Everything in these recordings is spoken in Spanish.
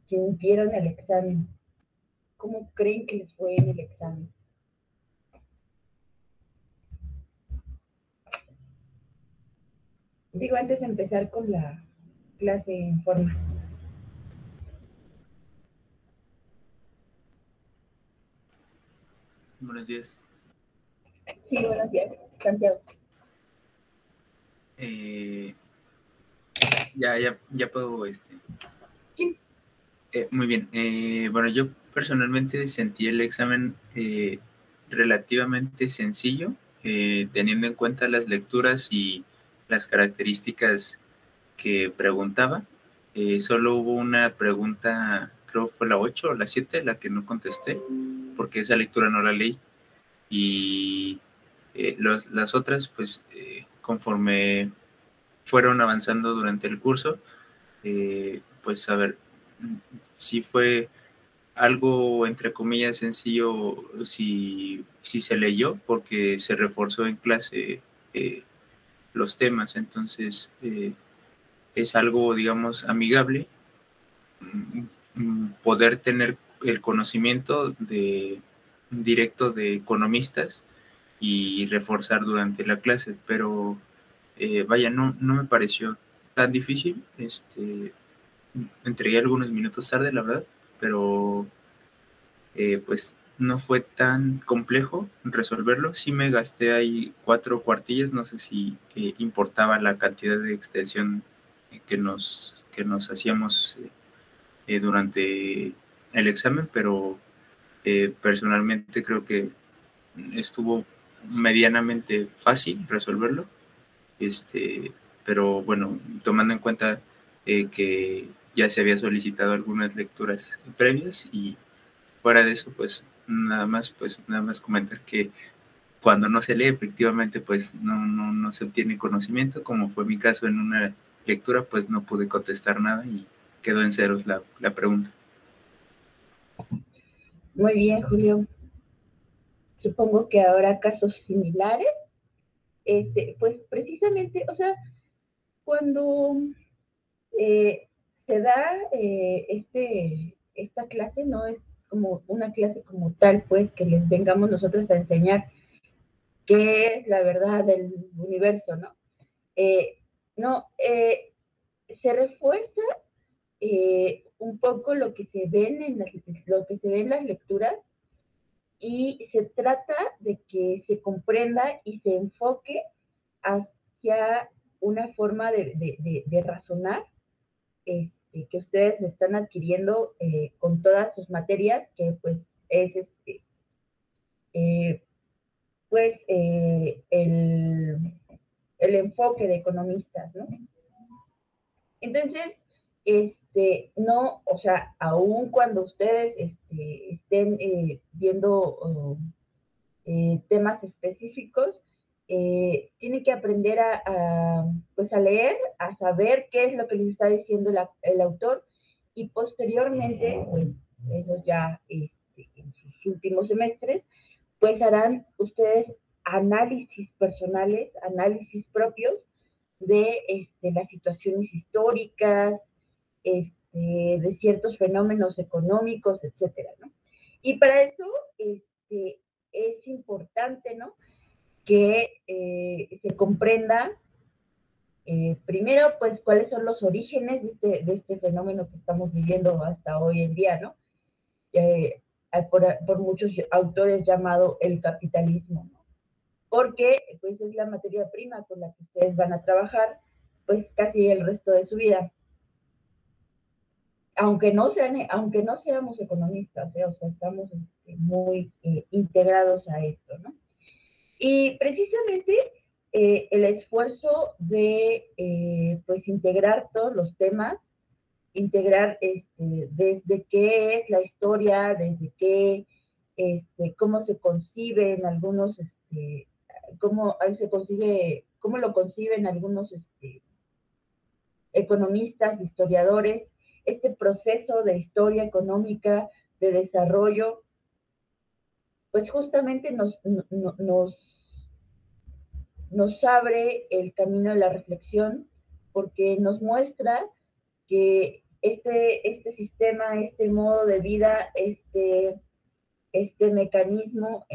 sintieron el examen. ¿Cómo creen que les fue en el examen? Digo, antes de empezar con la clase en forma. Buenos días. Sí, buenos días, Santiago. Ya puedo, Sí. muy bien. Bueno, yo personalmente sentí el examen relativamente sencillo, teniendo en cuenta las lecturas y las características que preguntaba. Solo hubo una pregunta, creo fue la 8 o la 7, la que no contesté, porque esa lectura no la leí. Y las otras, pues, conforme fueron avanzando durante el curso, pues a ver, si fue algo entre comillas sencillo si se leyó, porque se reforzó en clase los temas, entonces es algo, digamos, amigable poder tener el conocimiento directo de economistas y reforzar durante la clase, pero vaya, no me pareció tan difícil. Entregué algunos minutos tarde, la verdad, pero pues no fue tan complejo resolverlo. Sí me gasté ahí 4 cuartillas, no sé si importaba la cantidad de extensión que nos hacíamos durante el examen, pero personalmente creo que estuvo medianamente fácil resolverlo. Este, pero bueno, tomando en cuenta que ya se había solicitado algunas lecturas previas y fuera de eso, pues nada más comentar que cuando no se lee, efectivamente, pues no se obtiene conocimiento, como fue mi caso en una lectura, pues no pude contestar nada y quedó en ceros la pregunta. Muy bien, Julio. Supongo que habrá casos similares. Pues precisamente, o sea, cuando eh, se da esta clase, no es como una clase como tal, pues que les vengamos nosotros a enseñar qué es la verdad del universo, ¿no? Eh, no, se refuerza un poco lo que se ve en las lecturas y se trata de que se comprenda y se enfoque hacia una forma de razonar que ustedes están adquiriendo con todas sus materias, que pues es eh, pues el enfoque de economistas, ¿no? Entonces, no, o sea, aun cuando ustedes estén viendo temas específicos, tienen que aprender pues a leer, a saber qué es lo que les está diciendo el autor y posteriormente, pues, eso ya en sus últimos semestres, pues harán ustedes análisis personales, análisis propios de las situaciones históricas, de ciertos fenómenos económicos, etcétera, ¿no? Y para eso es importante, ¿no? Que se comprenda primero, pues, cuáles son los orígenes de este fenómeno que estamos viviendo hasta hoy en día, ¿no? Eh, por muchos autores llamado el capitalismo, ¿no? Porque pues es la materia prima con la que ustedes van a trabajar pues casi el resto de su vida. Aunque no seamos economistas, o sea, estamos muy integrados a esto, ¿no? Y precisamente el esfuerzo de pues integrar todos los temas, integrar desde qué es la historia, desde qué, cómo se conciben algunos, cómo se concibe, cómo lo conciben algunos economistas, historiadores, este proceso de historia económica, de desarrollo, pues justamente nos abre el camino de la reflexión porque nos muestra que este sistema, este modo de vida, este mecanismo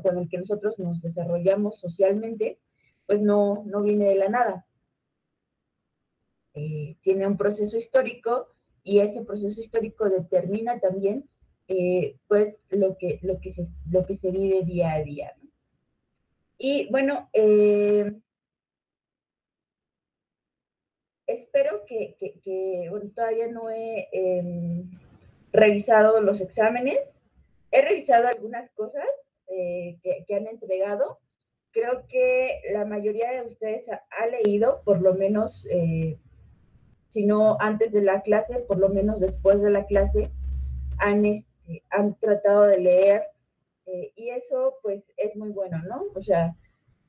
con el que nosotros nos desarrollamos socialmente, pues no viene de la nada. Tiene un proceso histórico y ese proceso histórico determina también pues lo que se vive día a día, ¿no? Y bueno, espero que bueno, todavía no he revisado los exámenes, he revisado algunas cosas que han entregado. Creo que la mayoría de ustedes ha leído, por lo menos, si no antes de la clase, por lo menos después de la clase, han tratado de leer y eso pues es muy bueno, ¿no? O sea,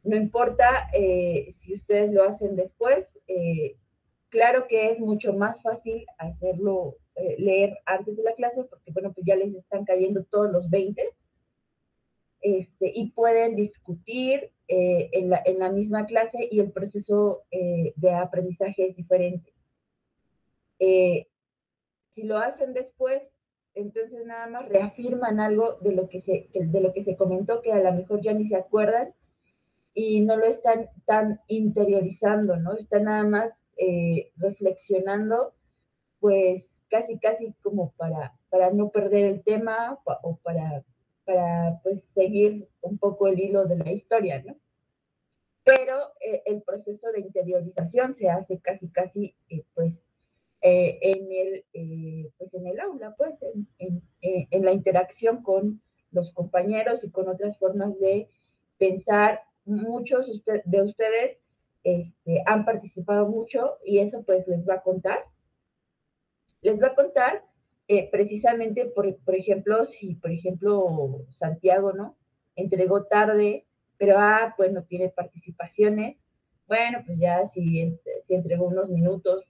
no importa si ustedes lo hacen después, claro que es mucho más fácil hacerlo, leer antes de la clase, porque bueno, pues ya les están cayendo todos los 20 y pueden discutir en la misma clase y el proceso de aprendizaje es diferente. Si lo hacen después, entonces nada más reafirman algo de lo que se comentó, que a lo mejor ya ni se acuerdan y no lo están tan interiorizando, ¿no? Están nada más reflexionando, pues casi como para no perder el tema o para pues seguir un poco el hilo de la historia, ¿no? Pero el proceso de interiorización se hace casi pues pues en el aula, pues en la interacción con los compañeros y con otras formas de pensar. Muchos de ustedes han participado mucho y eso pues les va a contar precisamente, por ejemplo, si por ejemplo Santiago, ¿no? Entregó tarde, pero pues no tiene participaciones, bueno, pues ya si entregó unos minutos,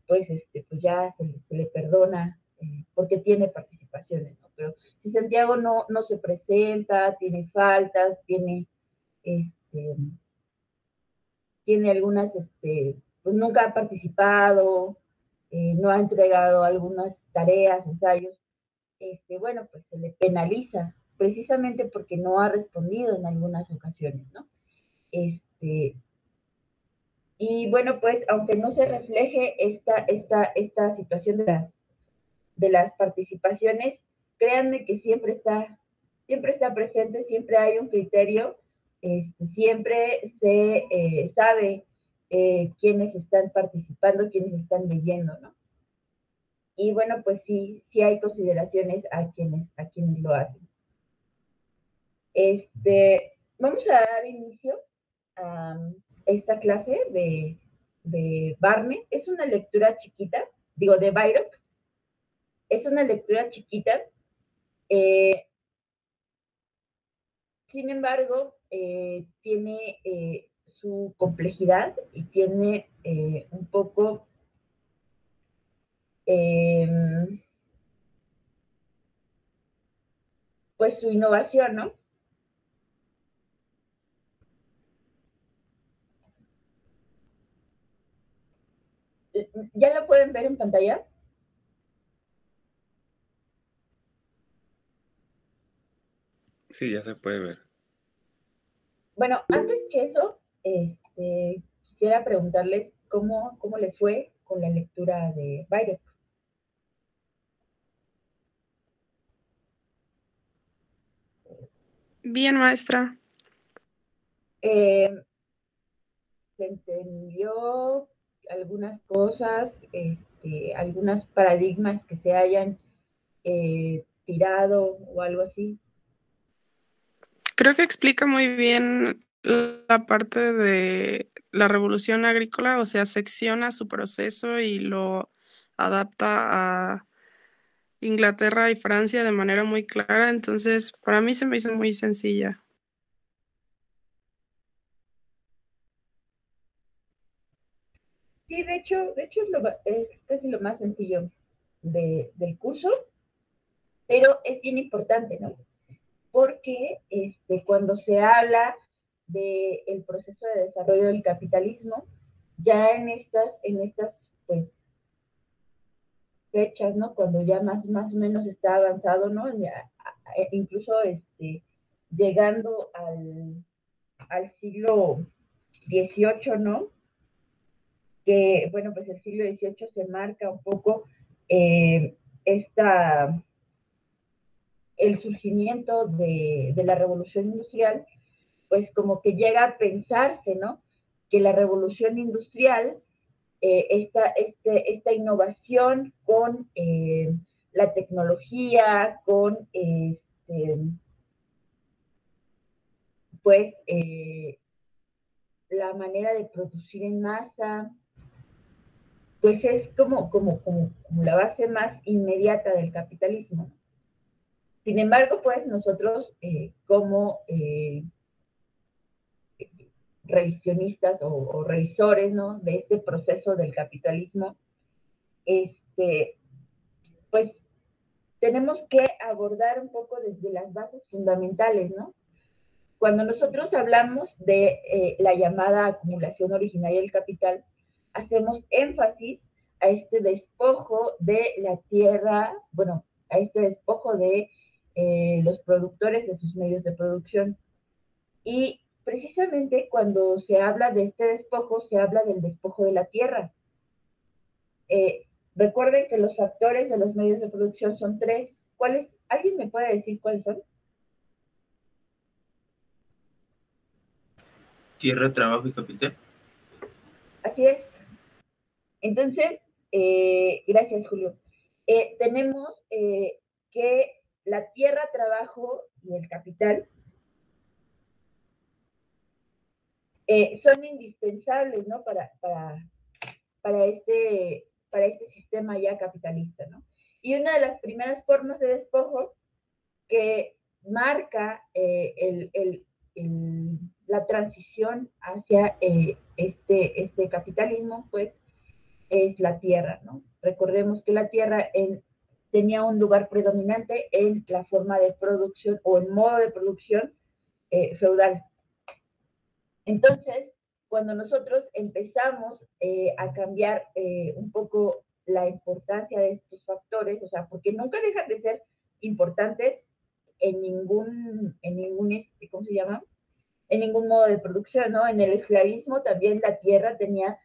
pues ya se le perdona porque tiene participaciones, ¿no? Pero si Santiago no se presenta, tiene faltas, este, tiene algunas, pues nunca ha participado, no ha entregado algunas tareas, ensayos, bueno, pues se le penaliza precisamente porque no ha respondido en algunas ocasiones, ¿no? Y bueno, pues aunque no se refleje esta situación de las participaciones, créanme que siempre está presente, siempre hay un criterio, siempre se sabe quiénes están participando, quiénes están leyendo, ¿no? Y bueno, pues sí hay consideraciones a quienes lo hacen. Vamos a dar inicio a esta clase de Barnes. Es una lectura chiquita, digo, de Byron. Es una lectura chiquita. Sin embargo, tiene su complejidad y tiene un poco pues su innovación, ¿no? ¿Ya lo pueden ver en pantalla? Sí, ya se puede ver. Bueno, antes que eso, quisiera preguntarles cómo les fue con la lectura de Byron. Bien, maestra. Se entendió algunas cosas, algunos paradigmas que se hayan tirado o algo así. Creo que explica muy bien la parte de la revolución agrícola, o sea, secciona su proceso y lo adapta a Inglaterra y Francia de manera muy clara, entonces para mí se me hizo muy sencilla. Sí, de hecho es casi lo más sencillo del curso, pero es bien importante, ¿no? Porque cuando se habla del proceso de desarrollo del capitalismo, ya en estas pues, fechas, ¿no? Cuando ya más o menos está avanzado, ¿no? Ya, incluso llegando al siglo XVIII, ¿no? Que, bueno, pues el siglo XVIII se marca un poco eh, esta, el surgimiento de la revolución industrial, pues como que llega a pensarse, ¿no? Que la revolución industrial, esta innovación con la tecnología, con pues la manera de producir en masa, pues es como la base más inmediata del capitalismo. Sin embargo, pues nosotros como revisionistas o revisores, ¿no? De este proceso del capitalismo, pues tenemos que abordar un poco desde las bases fundamentales, ¿no? Cuando nosotros hablamos de la llamada acumulación originaria del capital, hacemos énfasis a este despojo de la tierra, bueno, a este despojo de los productores de sus medios de producción. Y precisamente cuando se habla de este despojo, se habla del despojo de la tierra. Recuerden que los factores de los medios de producción son tres. ¿Cuáles? ¿Alguien me puede decir cuáles son? Tierra, trabajo y capital. Así es. Entonces, gracias, Julio. Tenemos que la tierra, trabajo y el capital son indispensables, ¿no? Para este sistema ya capitalista, ¿no? Y una de las primeras formas de despojo que marca la transición hacia este capitalismo, pues, es la tierra, ¿no? Recordemos que la tierra tenía un lugar predominante en la forma de producción o el modo de producción feudal. Entonces, cuando nosotros empezamos a cambiar un poco la importancia de estos factores, o sea, porque nunca dejan de ser importantes en ningún ¿cómo se llama? En ningún modo de producción, ¿no? En el esclavismo también la tierra tenía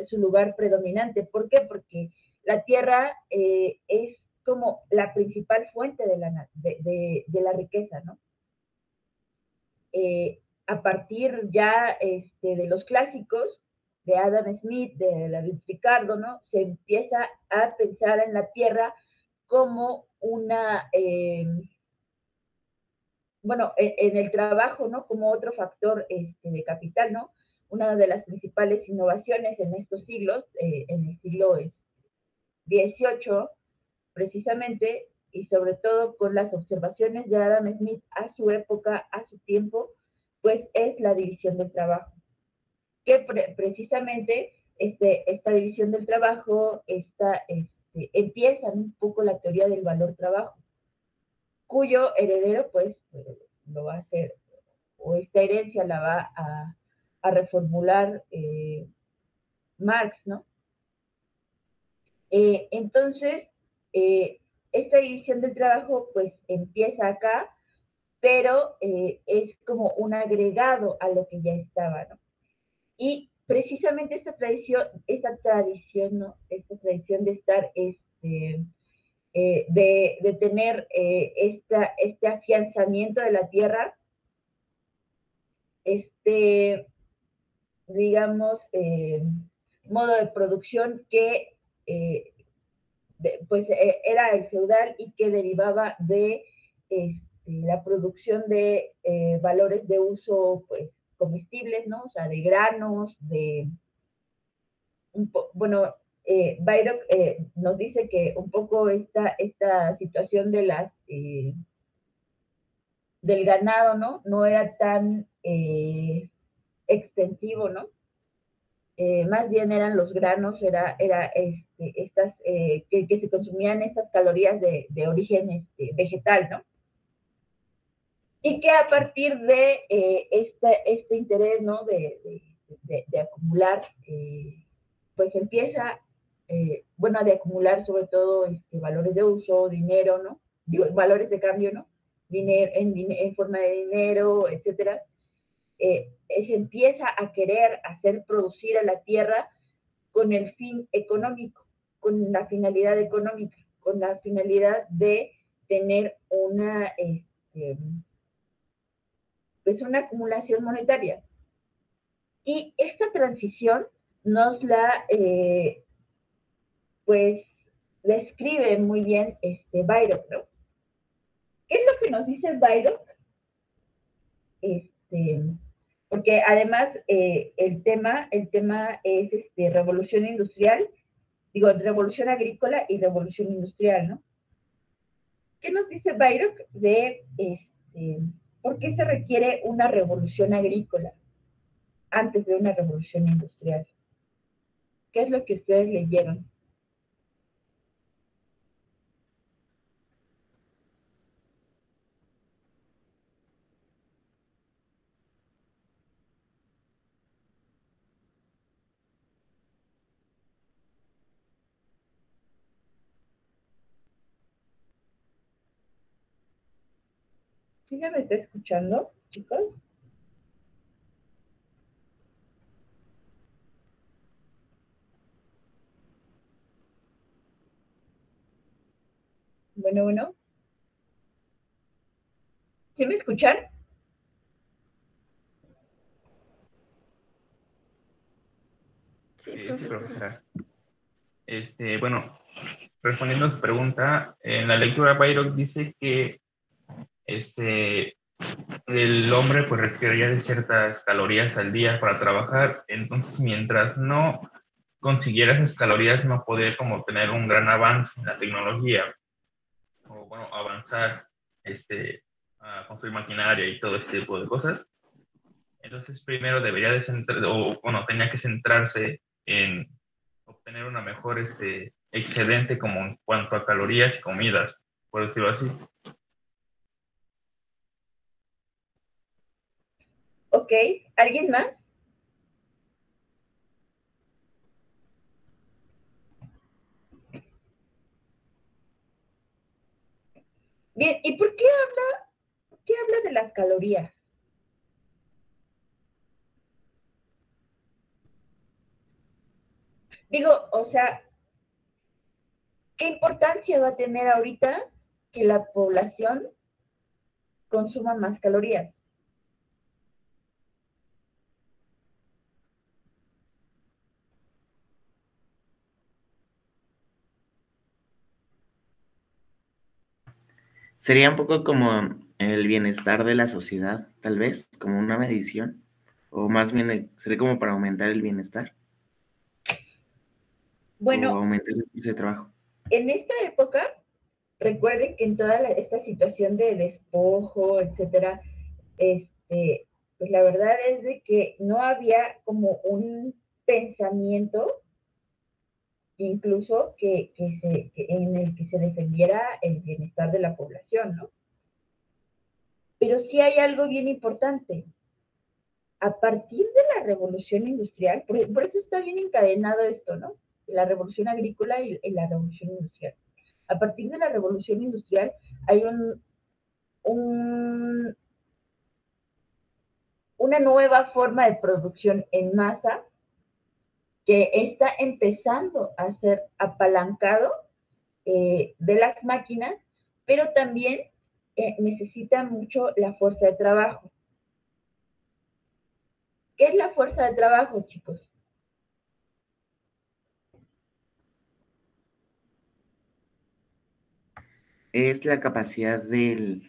su lugar predominante. ¿Por qué? Porque la tierra es como la principal fuente de la riqueza, ¿no? A partir ya de los clásicos, de Adam Smith, de David Ricardo, ¿no? Se empieza a pensar en la tierra como una, bueno, en el trabajo, ¿no? Como otro factor de capital, ¿no? Una de las principales innovaciones en estos siglos, en el siglo XVIII, precisamente, y sobre todo con las observaciones de Adam Smith a su época, a su tiempo, pues es la división del trabajo. Que precisamente esta división del trabajo empieza un poco la teoría del valor trabajo, cuyo heredero pues lo va a hacer, o esta herencia la va a reformular Marx, ¿no? Entonces, esta división del trabajo pues empieza acá, pero es como un agregado a lo que ya estaba, ¿no? Y precisamente esta tradición, ¿no? Esta tradición de estar, de tener este afianzamiento de la tierra, digamos, modo de producción que pues era el feudal y que derivaba de la producción de valores de uso, pues, comestibles, ¿no? O sea, de granos, bueno, Bayrock nos dice que un poco esta situación del ganado, ¿no? No era tan extensivo, ¿no? Más bien eran los granos, era estas, que se consumían estas calorías de origen vegetal, ¿no? Y que a partir de este interés, ¿no? De acumular, pues empieza bueno, de acumular sobre todo valores de uso, dinero, ¿no? Digo, valores de cambio, ¿no? Dinero, en forma de dinero, etcétera. Se empieza a querer hacer producir a la tierra con el fin económico, con la finalidad económica, con la finalidad de tener pues una acumulación monetaria. Y esta transición nos pues, describe muy bien Bayrock, ¿no? ¿Qué es lo que nos dice Bayrock? Porque además el tema es revolución industrial, digo, revolución agrícola y revolución industrial, ¿no? ¿Qué nos dice Bayrock de por qué se requiere una revolución agrícola antes de una revolución industrial? ¿Qué es lo que ustedes leyeron? ¿Sí se me está escuchando, chicos? Bueno, bueno. ¿Sí me escuchan? Sí, profesora. Bueno, respondiendo a su pregunta, en la lectura Bayrock dice que el hombre pues requería de ciertas calorías al día para trabajar, entonces mientras no consiguiera esas calorías no podía como tener un gran avance en la tecnología o bueno, avanzar a construir maquinaria y todo este tipo de cosas. Entonces primero debería de tenía que centrarse en obtener una mejor excedente como en cuanto a calorías y comidas, por decirlo así. Ok, ¿alguien más? Bien, ¿y por qué habla de las calorías? Digo, o sea, ¿qué importancia va a tener ahorita que la población consuma más calorías? Sería un poco como el bienestar de la sociedad, tal vez, como una medición, o más bien sería como para aumentar el bienestar, o Bueno, aumentar el flujo de trabajo. en esta época, recuerden que en toda esta situación de despojo, etcétera, pues la verdad es de que no había como un pensamiento incluso en el que se defendiera el bienestar de la población, ¿no? Pero sí hay algo bien importante. A partir de la revolución industrial, por eso está bien encadenado esto, ¿no? La revolución agrícola y la revolución industrial. A partir de la revolución industrial hay una nueva forma de producción en masa que está empezando a ser apalancado de las máquinas, pero también necesita mucho la fuerza de trabajo. ¿Qué es la fuerza de trabajo, chicos? Es la capacidad del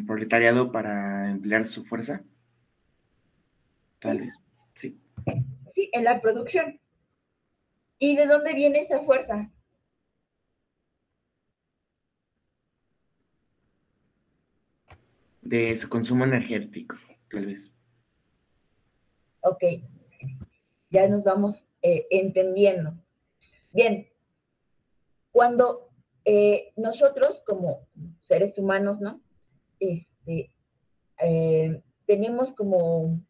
proletariado para emplear su fuerza, tal ¿Sí? vez, sí. Sí, en la producción. ¿Y de dónde viene esa fuerza? De su consumo energético, tal vez. Ok, ya nos vamos entendiendo. Bien, cuando nosotros como seres humanos, ¿no? Tenemos como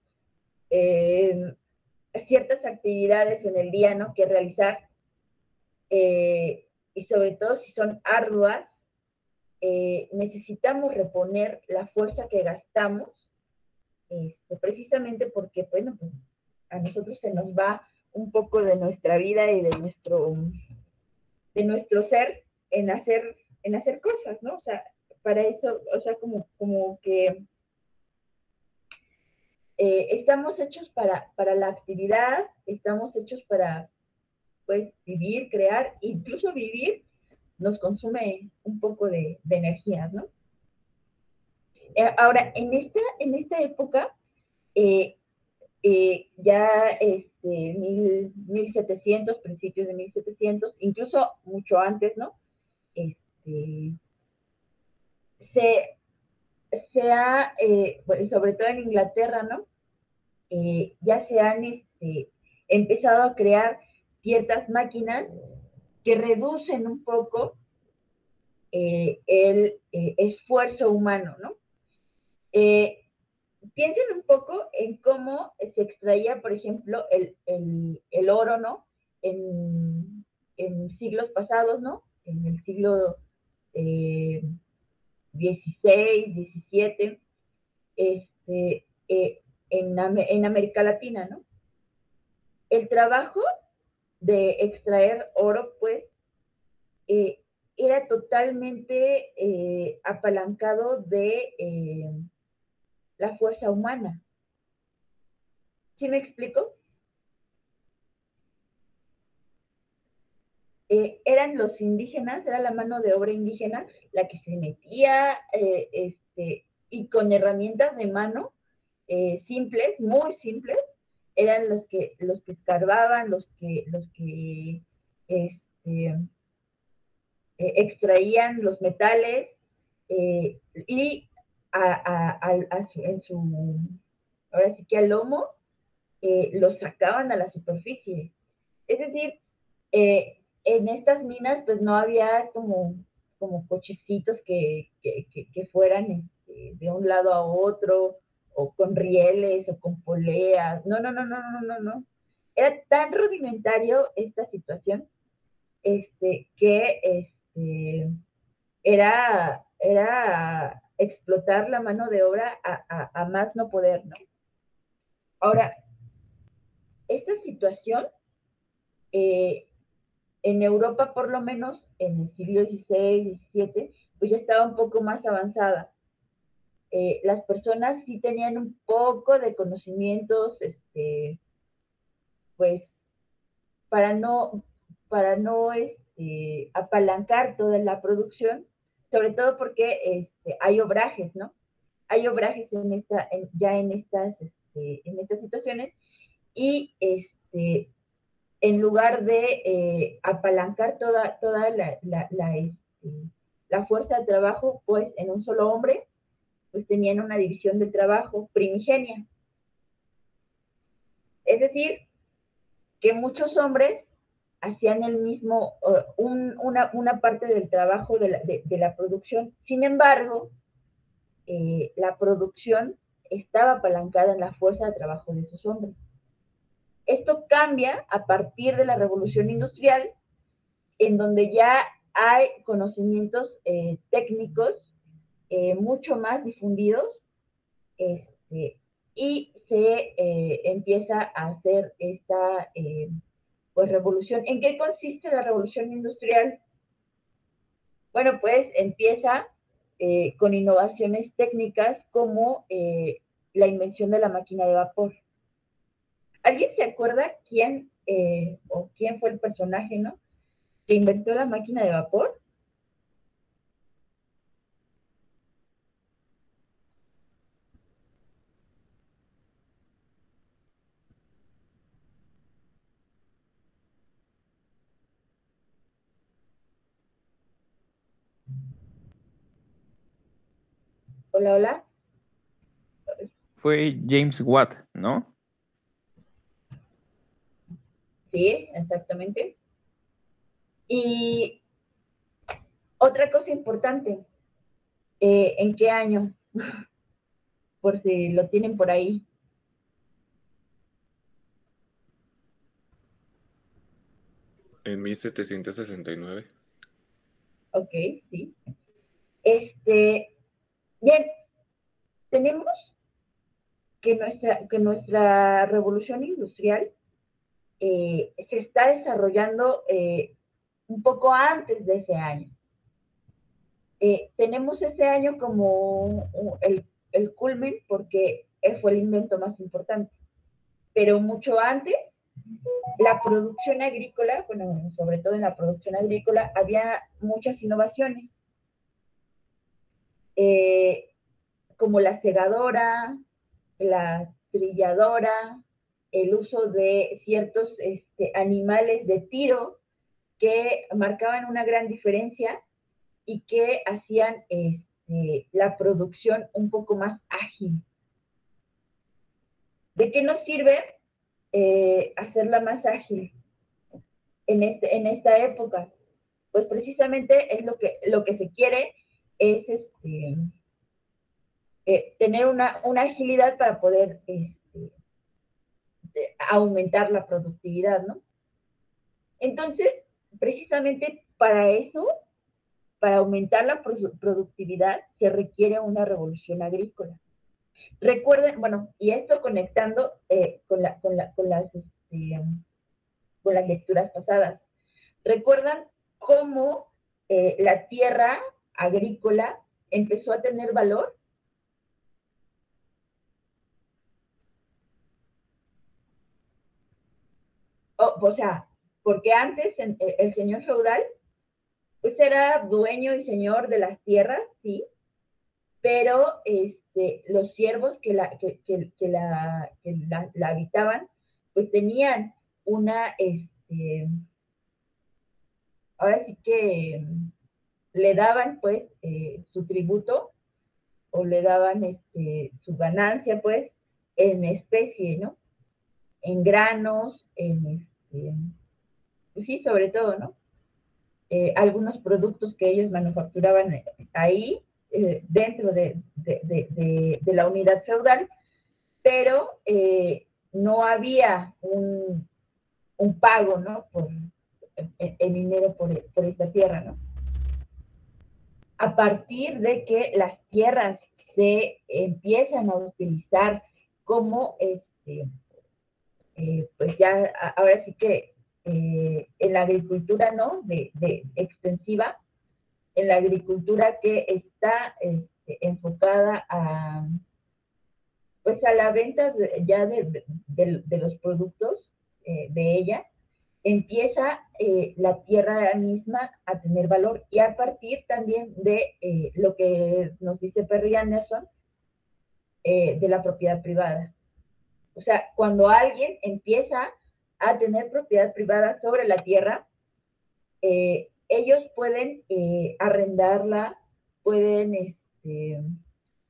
ciertas actividades en el día, ¿no? Que realizar, y sobre todo si son arduas, necesitamos reponer la fuerza que gastamos, precisamente porque, bueno, pues a nosotros se nos va un poco de nuestra vida y de nuestro ser en hacer cosas, ¿no? O sea, para eso, o sea, como que estamos hechos para la actividad, estamos hechos para, pues, vivir, crear, incluso vivir nos consume un poco de energía, ¿no? Ahora, en esta época, eh, ya 1700, principios de 1700, incluso mucho antes, ¿no? Este, se, se ha, bueno, sobre todo en Inglaterra, ¿no? Ya se han empezado a crear ciertas máquinas que reducen un poco el esfuerzo humano, ¿no? Piensen un poco en cómo se extraía, por ejemplo, el oro, ¿no? En siglos pasados, ¿no? En el siglo XVI, XVII, en América Latina, ¿no? El trabajo de extraer oro, pues, eh, era totalmente apalancado de la fuerza humana. ¿Sí me explico? Eran los indígenas, era la mano de obra indígena la que se metía y con herramientas de mano simples, muy simples, eran los que escarbaban, los que extraían los metales y ahora sí que al lomo los sacaban a la superficie. Es decir, en estas minas pues no había como cochecitos que fueran de un lado a otro, o con rieles, o con poleas. No, no, no, no, no, no, no. Era tan rudimentario esta situación, que era explotar la mano de obra a más no poder, ¿no? Ahora, esta situación, eh, en Europa, por lo menos en el siglo XVI, XVII, pues ya estaba un poco más avanzada. Las personas sí tenían un poco de conocimientos, pues, para no apalancar toda la producción, sobre todo porque hay obrajes, ¿no? Hay obrajes ya en estas situaciones, y en lugar de apalancar toda la fuerza de trabajo, pues en un solo hombre, pues tenían una división del trabajo primigenia. Es decir, que muchos hombres hacían el mismo, una parte del trabajo de la producción. Sin embargo, la producción estaba apalancada en la fuerza de trabajo de esos hombres. Esto cambia a partir de la Revolución Industrial, en donde ya hay conocimientos técnicos mucho más difundidos, y se empieza a hacer esta pues revolución. ¿En qué consiste la revolución industrial? Bueno, pues empieza con innovaciones técnicas como la invención de la máquina de vapor. ¿Alguien se acuerda quién fue el personaje, ¿no? Que inventó la máquina de vapor? Hola, hola. Fue James Watt, ¿no? Sí, exactamente. Y otra cosa importante, ¿en qué año? Por si lo tienen por ahí. en 1769. Ok, sí. Bien, tenemos que nuestra revolución industrial se está desarrollando un poco antes de ese año. Tenemos ese año como el culmen porque fue el invento más importante, pero mucho antes la producción agrícola, bueno, sobre todo en la producción agrícola, había muchas innovaciones, como la segadora, la trilladora, el uso de ciertos animales de tiro que marcaban una gran diferencia y que hacían la producción un poco más ágil. ¿De qué nos sirve hacerla más ágil en esta época? Pues precisamente es lo que se quiere es tener una agilidad para poder aumentar la productividad, ¿no? Entonces, precisamente para eso, para aumentar la productividad, se requiere una revolución agrícola. Recuerden, bueno, y esto conectando con las lecturas pasadas, ¿recuerdan cómo la tierra agrícola empezó a tener valor? O sea, porque antes el señor feudal pues era dueño y señor de las tierras, sí, pero los siervos que la habitaban, pues tenían una, ahora sí que le daban pues su tributo o le daban su ganancia pues en especie, ¿no? En granos, pues sí, sobre todo, ¿no? Algunos productos que ellos manufacturaban ahí, dentro de la unidad feudal, pero no había un pago, ¿no? En dinero por esa tierra, ¿no? A partir de que las tierras se empiezan a utilizar como, pues ya, ahora sí que en la agricultura, ¿no? De extensiva, en la agricultura que está enfocada a, pues a la venta ya de los productos de ella, empieza la tierra misma a tener valor y a partir también de lo que nos dice Perry Anderson, de la propiedad privada. O sea, cuando alguien empieza a tener propiedad privada sobre la tierra, ellos pueden arrendarla, pueden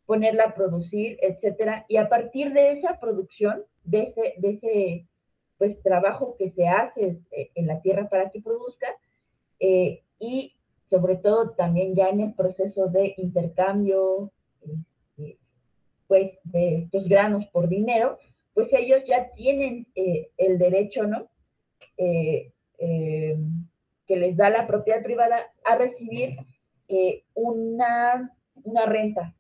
ponerla a producir, etcétera, y a partir de esa producción, de ese pues trabajo que se hace en la tierra para que produzca, y sobre todo también ya en el proceso de intercambio, pues de estos granos por dinero, pues ellos ya tienen el derecho, ¿no? Que les da la propiedad privada a recibir una renta.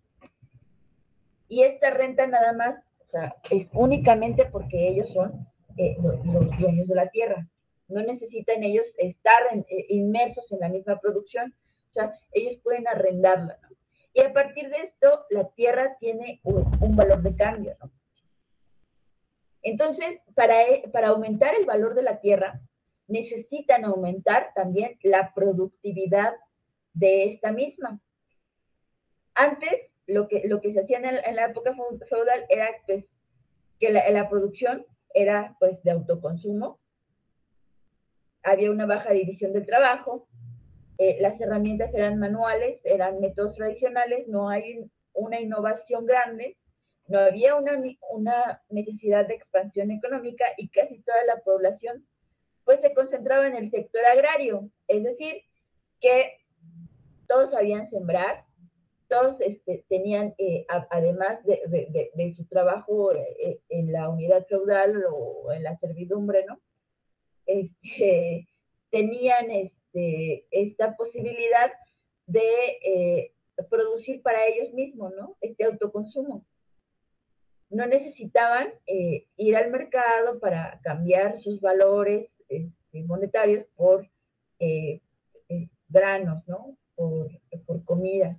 Y esta renta nada más, o sea, es únicamente porque ellos son los dueños de la tierra. No necesitan ellos estar inmersos en la misma producción. O sea, ellos pueden arrendarla, ¿no? Y a partir de esto, la tierra tiene un valor de cambio, ¿no? Entonces, para aumentar el valor de la tierra, necesitan aumentar también la productividad de esta misma. Antes, lo que se hacía en la época feudal era pues, que la producción era pues de autoconsumo, había una baja división del trabajo, las herramientas eran manuales, eran métodos tradicionales, no hay una innovación grande, no había una necesidad de expansión económica y casi toda la población pues se concentraba en el sector agrario, es decir, que todos sabían sembrar, todos tenían, además de su trabajo en la unidad feudal o en la servidumbre, ¿no? tenían esta posibilidad de producir para ellos mismos, ¿no? Este autoconsumo. No necesitaban ir al mercado para cambiar sus valores monetarios por granos, ¿no? Por comida.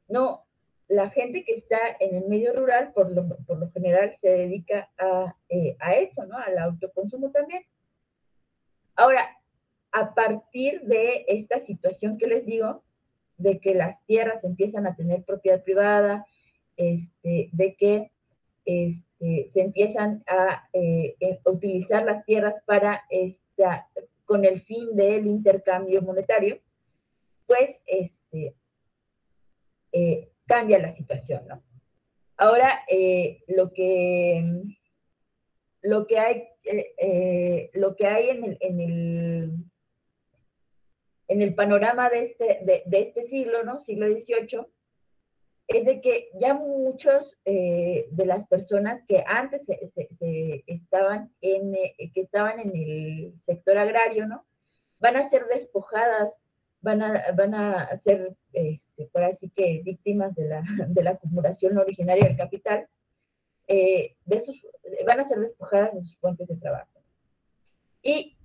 No, la gente que está en el medio rural, por lo general, se dedica a eso, ¿no? Al autoconsumo también. Ahora, a partir de esta situación que les digo, de que las tierras empiezan a tener propiedad privada, de que se empiezan a utilizar las tierras para con el fin del intercambio monetario, pues cambia la situación, ¿no? Ahora, lo que hay en el panorama de este siglo, ¿no? Siglo XVIII, es de que ya muchos de las personas que antes estaban en el sector agrario, ¿no? Van a ser despojadas, van a ser, por así que, víctimas de la acumulación originaria del capital, van a ser despojadas de sus fuentes de trabajo. Y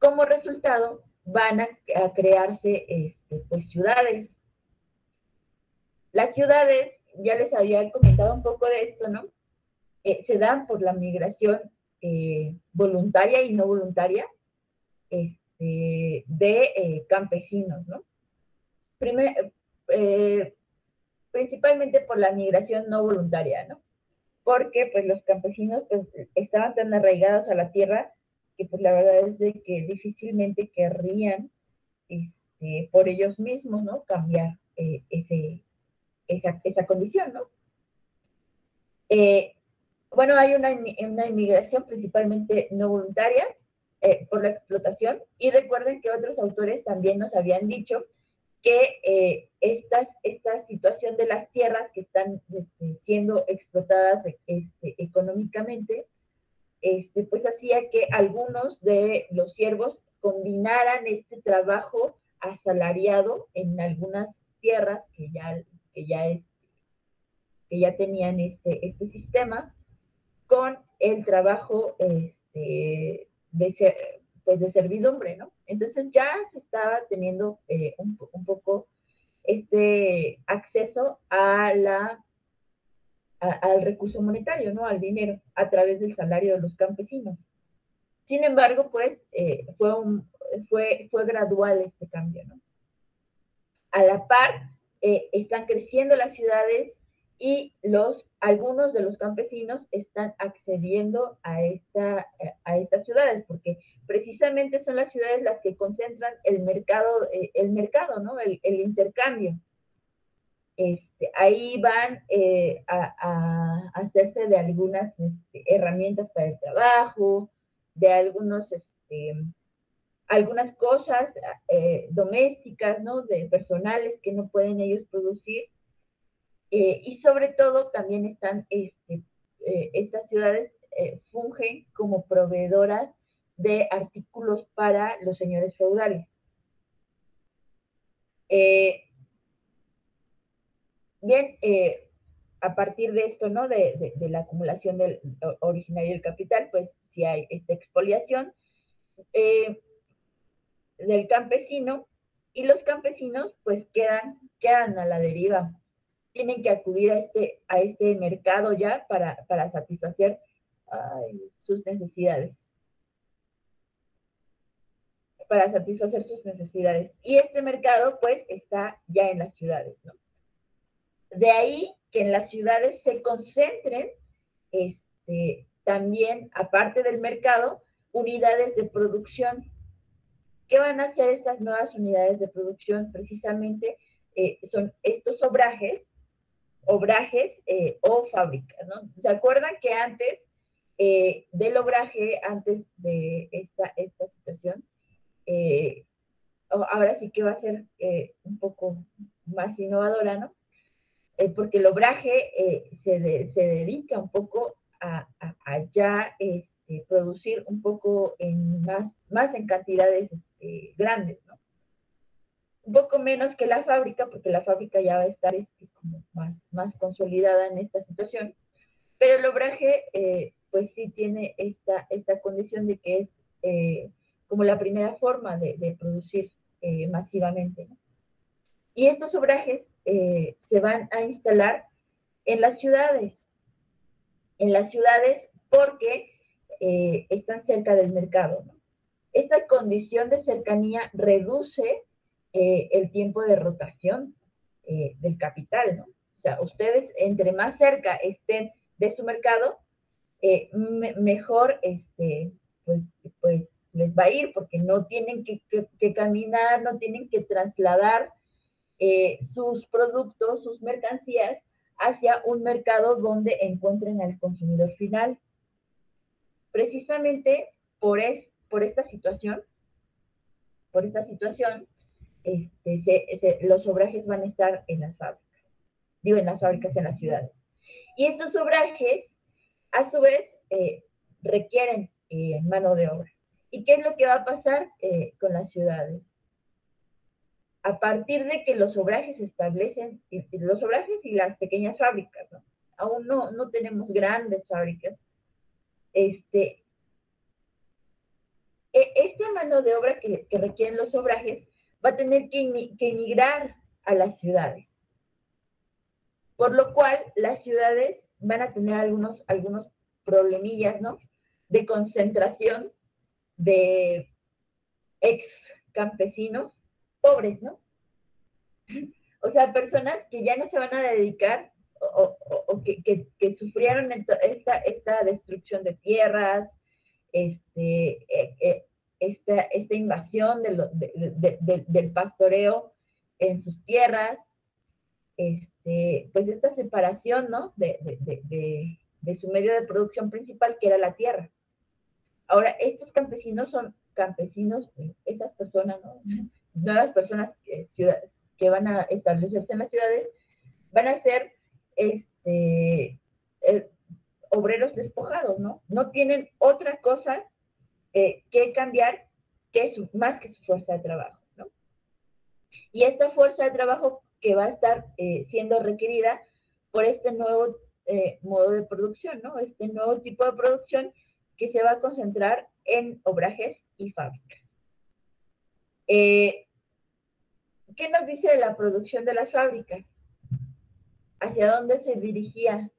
como resultado van a crearse pues ciudades. Las ciudades, ya les había comentado un poco de esto, ¿no? Se dan por la migración voluntaria y no voluntaria de campesinos, ¿no? Principalmente por la migración no voluntaria, ¿no? Porque pues los campesinos pues, estaban tan arraigados a la tierra que pues la verdad es de que difícilmente querrían por ellos mismos, ¿no? Cambiar esa condición, ¿no? Bueno, hay una inmigración principalmente no voluntaria por la explotación, y recuerden que otros autores también nos habían dicho que esta situación de las tierras que están siendo explotadas económicamente, pues hacía que algunos de los siervos combinaran este trabajo asalariado en algunas tierras que ya tenían este sistema con el trabajo pues de servidumbre, ¿no? Entonces ya se estaba teniendo un poco acceso al recurso monetario, ¿no? Al dinero, a través del salario de los campesinos. Sin embargo, pues fue gradual este cambio, ¿no? A la par, están creciendo las ciudades y algunos de los campesinos están accediendo a estas ciudades, porque precisamente son las ciudades las que concentran el mercado, ¿no? El intercambio. Ahí van a hacerse de algunas herramientas para el trabajo, de algunas cosas domésticas, ¿no? De personales que no pueden ellos producir. Y sobre todo también están estas ciudades fungen como proveedoras de artículos para los señores feudales. Bien, a partir de esto, ¿no? De la acumulación originaria del capital, pues si hay esta expoliación del campesino, y los campesinos pues quedan a la deriva. Tienen que acudir a este mercado ya para satisfacer sus necesidades. Para satisfacer sus necesidades. Y este mercado pues está ya en las ciudades, ¿no? De ahí que en las ciudades se concentren también, aparte del mercado, unidades de producción. ¿Qué van a hacer estas nuevas unidades de producción? Precisamente son estos obrajes o fábricas, ¿no? ¿Se acuerdan que antes del obraje, antes de esta situación, ahora sí que va a ser un poco más innovadora, ¿no? Porque el obraje se dedica un poco a ya producir un poco más en cantidades grandes, ¿no? Un poco menos que la fábrica, porque la fábrica ya va a estar como más consolidada en esta situación, pero el obraje pues sí tiene esta condición de que es como la primera forma de producir masivamente, ¿no? Y estos obrajes se van a instalar en las ciudades porque están cerca del mercado, ¿no? Esta condición de cercanía reduce el tiempo de rotación del capital, ¿no? O sea, ustedes entre más cerca estén de su mercado, mejor pues les va a ir porque no tienen que caminar, no tienen que trasladar sus productos, sus mercancías hacia un mercado donde encuentren al consumidor final. Precisamente por esta situación, los obrajes van a estar en las fábricas, en las fábricas en las ciudades. Y estos obrajes, a su vez, requieren mano de obra. ¿Y qué es lo que va a pasar con las ciudades? A partir de que los obrajes se establecen, los obrajes y las pequeñas fábricas, ¿no? Aún no tenemos grandes fábricas. Esta mano de obra que requieren los obrajes va a tener que emigrar a las ciudades. Por lo cual, las ciudades van a tener algunos problemillas, ¿no? De concentración de ex campesinos pobres, ¿no? O sea, personas que ya no se van a dedicar o que sufrieron esta destrucción de tierras, esta invasión del pastoreo en sus tierras, pues esta separación, ¿no? de su medio de producción principal, que era la tierra. Ahora, estos campesinos son campesinos, esas personas, ¿no? Nuevas personas, ciudades, que van a establecerse en las ciudades, van a ser obreros despojados, ¿no? No tienen otra cosa que cambiar más que su fuerza de trabajo, ¿no? Y esta fuerza de trabajo que va a estar siendo requerida por este nuevo modo de producción, ¿no? Este nuevo tipo de producción que se va a concentrar en obrajes y fábricas. ¿Qué nos dice de la producción de las fábricas? ¿Hacia dónde se dirigía?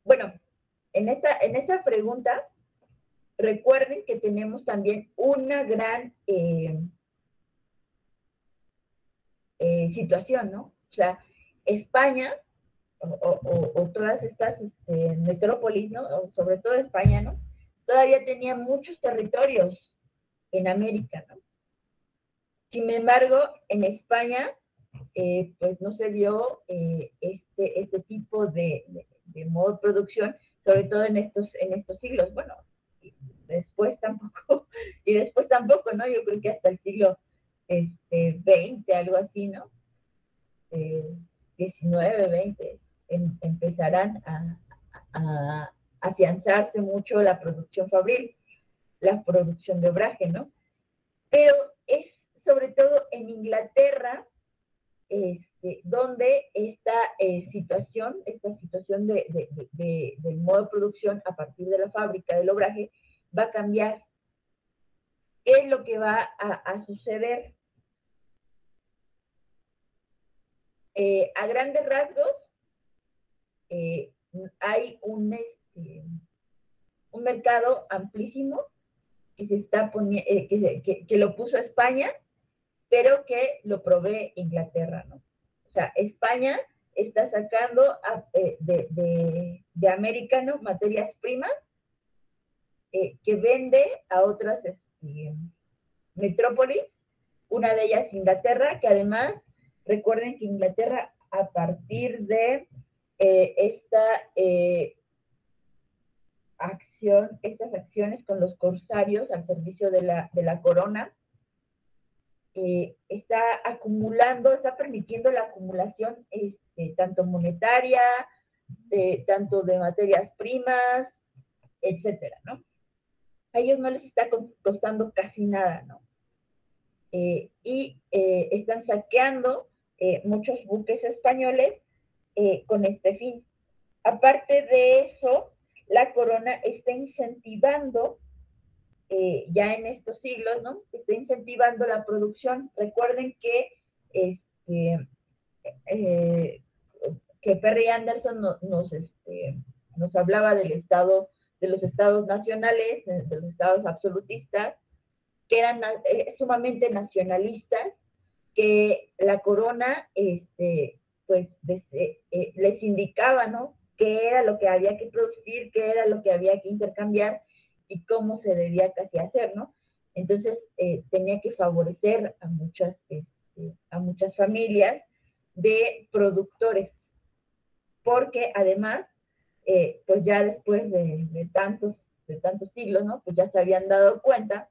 Bueno, en esta pregunta, recuerden que tenemos también una gran situación, ¿no? O sea, España o todas estas metrópolis, ¿no? O sobre todo España, ¿no? Todavía tenía muchos territorios en América, ¿no? Sin embargo, en España, pues no se dio este tipo de modo de producción, sobre todo en estos siglos. Bueno, y después tampoco, ¿no? Yo creo que hasta el siglo XX, algo así, ¿no? 19, 20, empezarán a afianzarse mucho la producción fabril, la producción de obraje, ¿no? Pero es sobre todo en Inglaterra donde esta situación del modo de producción a partir de la fábrica del obraje va a cambiar. ¿Qué es lo que va a suceder? A grandes rasgos, hay un mercado amplísimo que se está poniendo, que lo puso España, pero que lo provee Inglaterra, ¿no? O sea, España está sacando de América, ¿no? Materias primas que vende a otras metrópolis, una de ellas Inglaterra, que además, recuerden que Inglaterra, a partir de estas acciones con los corsarios al servicio de la corona, está acumulando, está permitiendo la acumulación tanto monetaria, tanto de materias primas, etcétera, ¿no? A ellos no les está costando casi nada, ¿no? Y están saqueando muchos buques españoles con este fin. Aparte de eso, la corona está incentivando, ya en estos siglos, ¿no? Está incentivando la producción. Recuerden que, que Perry Anderson nos hablaba del estado, de los estados nacionales, de los estados absolutistas, que eran sumamente nacionalistas, que la corona, pues, les indicaba, ¿no? Qué era lo que había que producir, qué era lo que había que intercambiar y cómo se debía casi hacer, ¿no? Entonces, tenía que favorecer a muchas familias de productores, porque además, pues ya después de tantos siglos, ¿no? Pues ya se habían dado cuenta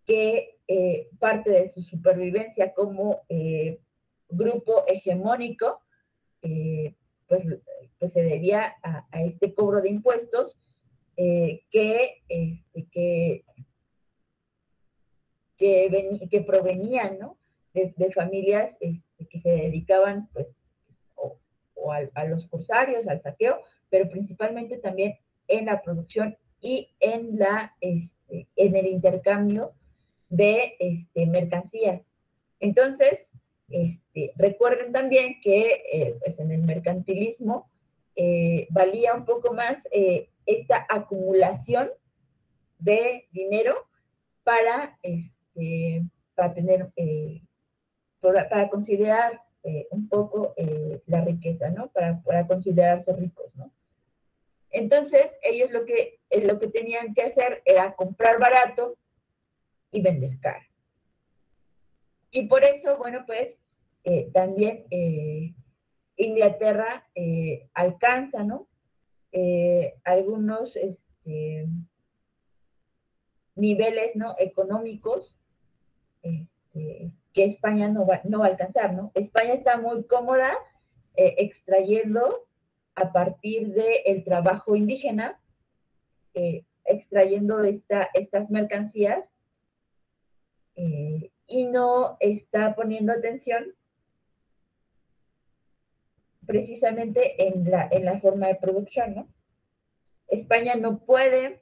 que parte de su supervivencia como grupo hegemónico, pues, pues se debía a este cobro de impuestos que provenían, ¿no? de familias que se dedicaban, pues, o a los corsarios, al saqueo, pero principalmente también en la producción y en el intercambio de mercancías. Entonces, recuerden también que pues en el mercantilismo valía un poco más esta acumulación de dinero para, para tener, para considerar un poco la riqueza, ¿no? Para considerarse ricos, ¿no? Entonces, ellos lo que tenían que hacer era comprar barato y vender caro. Y por eso, bueno, pues también Inglaterra alcanza, ¿no? Algunos niveles, ¿no? Económicos que España no va a alcanzar, ¿no? España está muy cómoda extrayendo a partir del trabajo indígena, extrayendo estas mercancías, y no está poniendo atención precisamente en la forma de producción, ¿no? España no puede,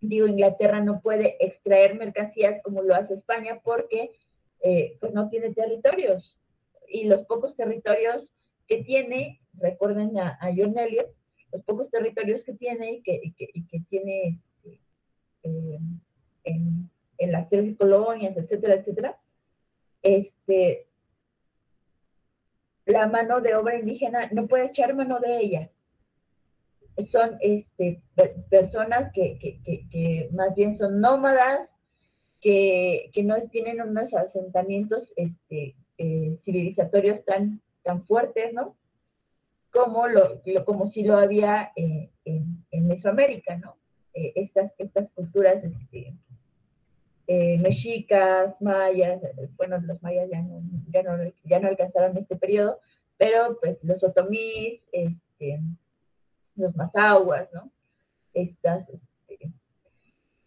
Inglaterra no puede extraer mercancías como lo hace España porque pues no tiene territorios. Y los pocos territorios que tiene, recuerden a John Eliot, los pocos territorios que tiene y que tiene en las 13 colonias, etcétera, etcétera, la mano de obra indígena no puede echar mano de ella. Son personas que más bien son nómadas, que no tienen unos asentamientos civilizatorios tan fuertes, ¿no? Como si lo había en Mesoamérica, ¿no? Estas culturas mexicas, mayas, bueno, los mayas ya no alcanzaron este periodo, pero pues los otomís, los mazahuas, ¿no?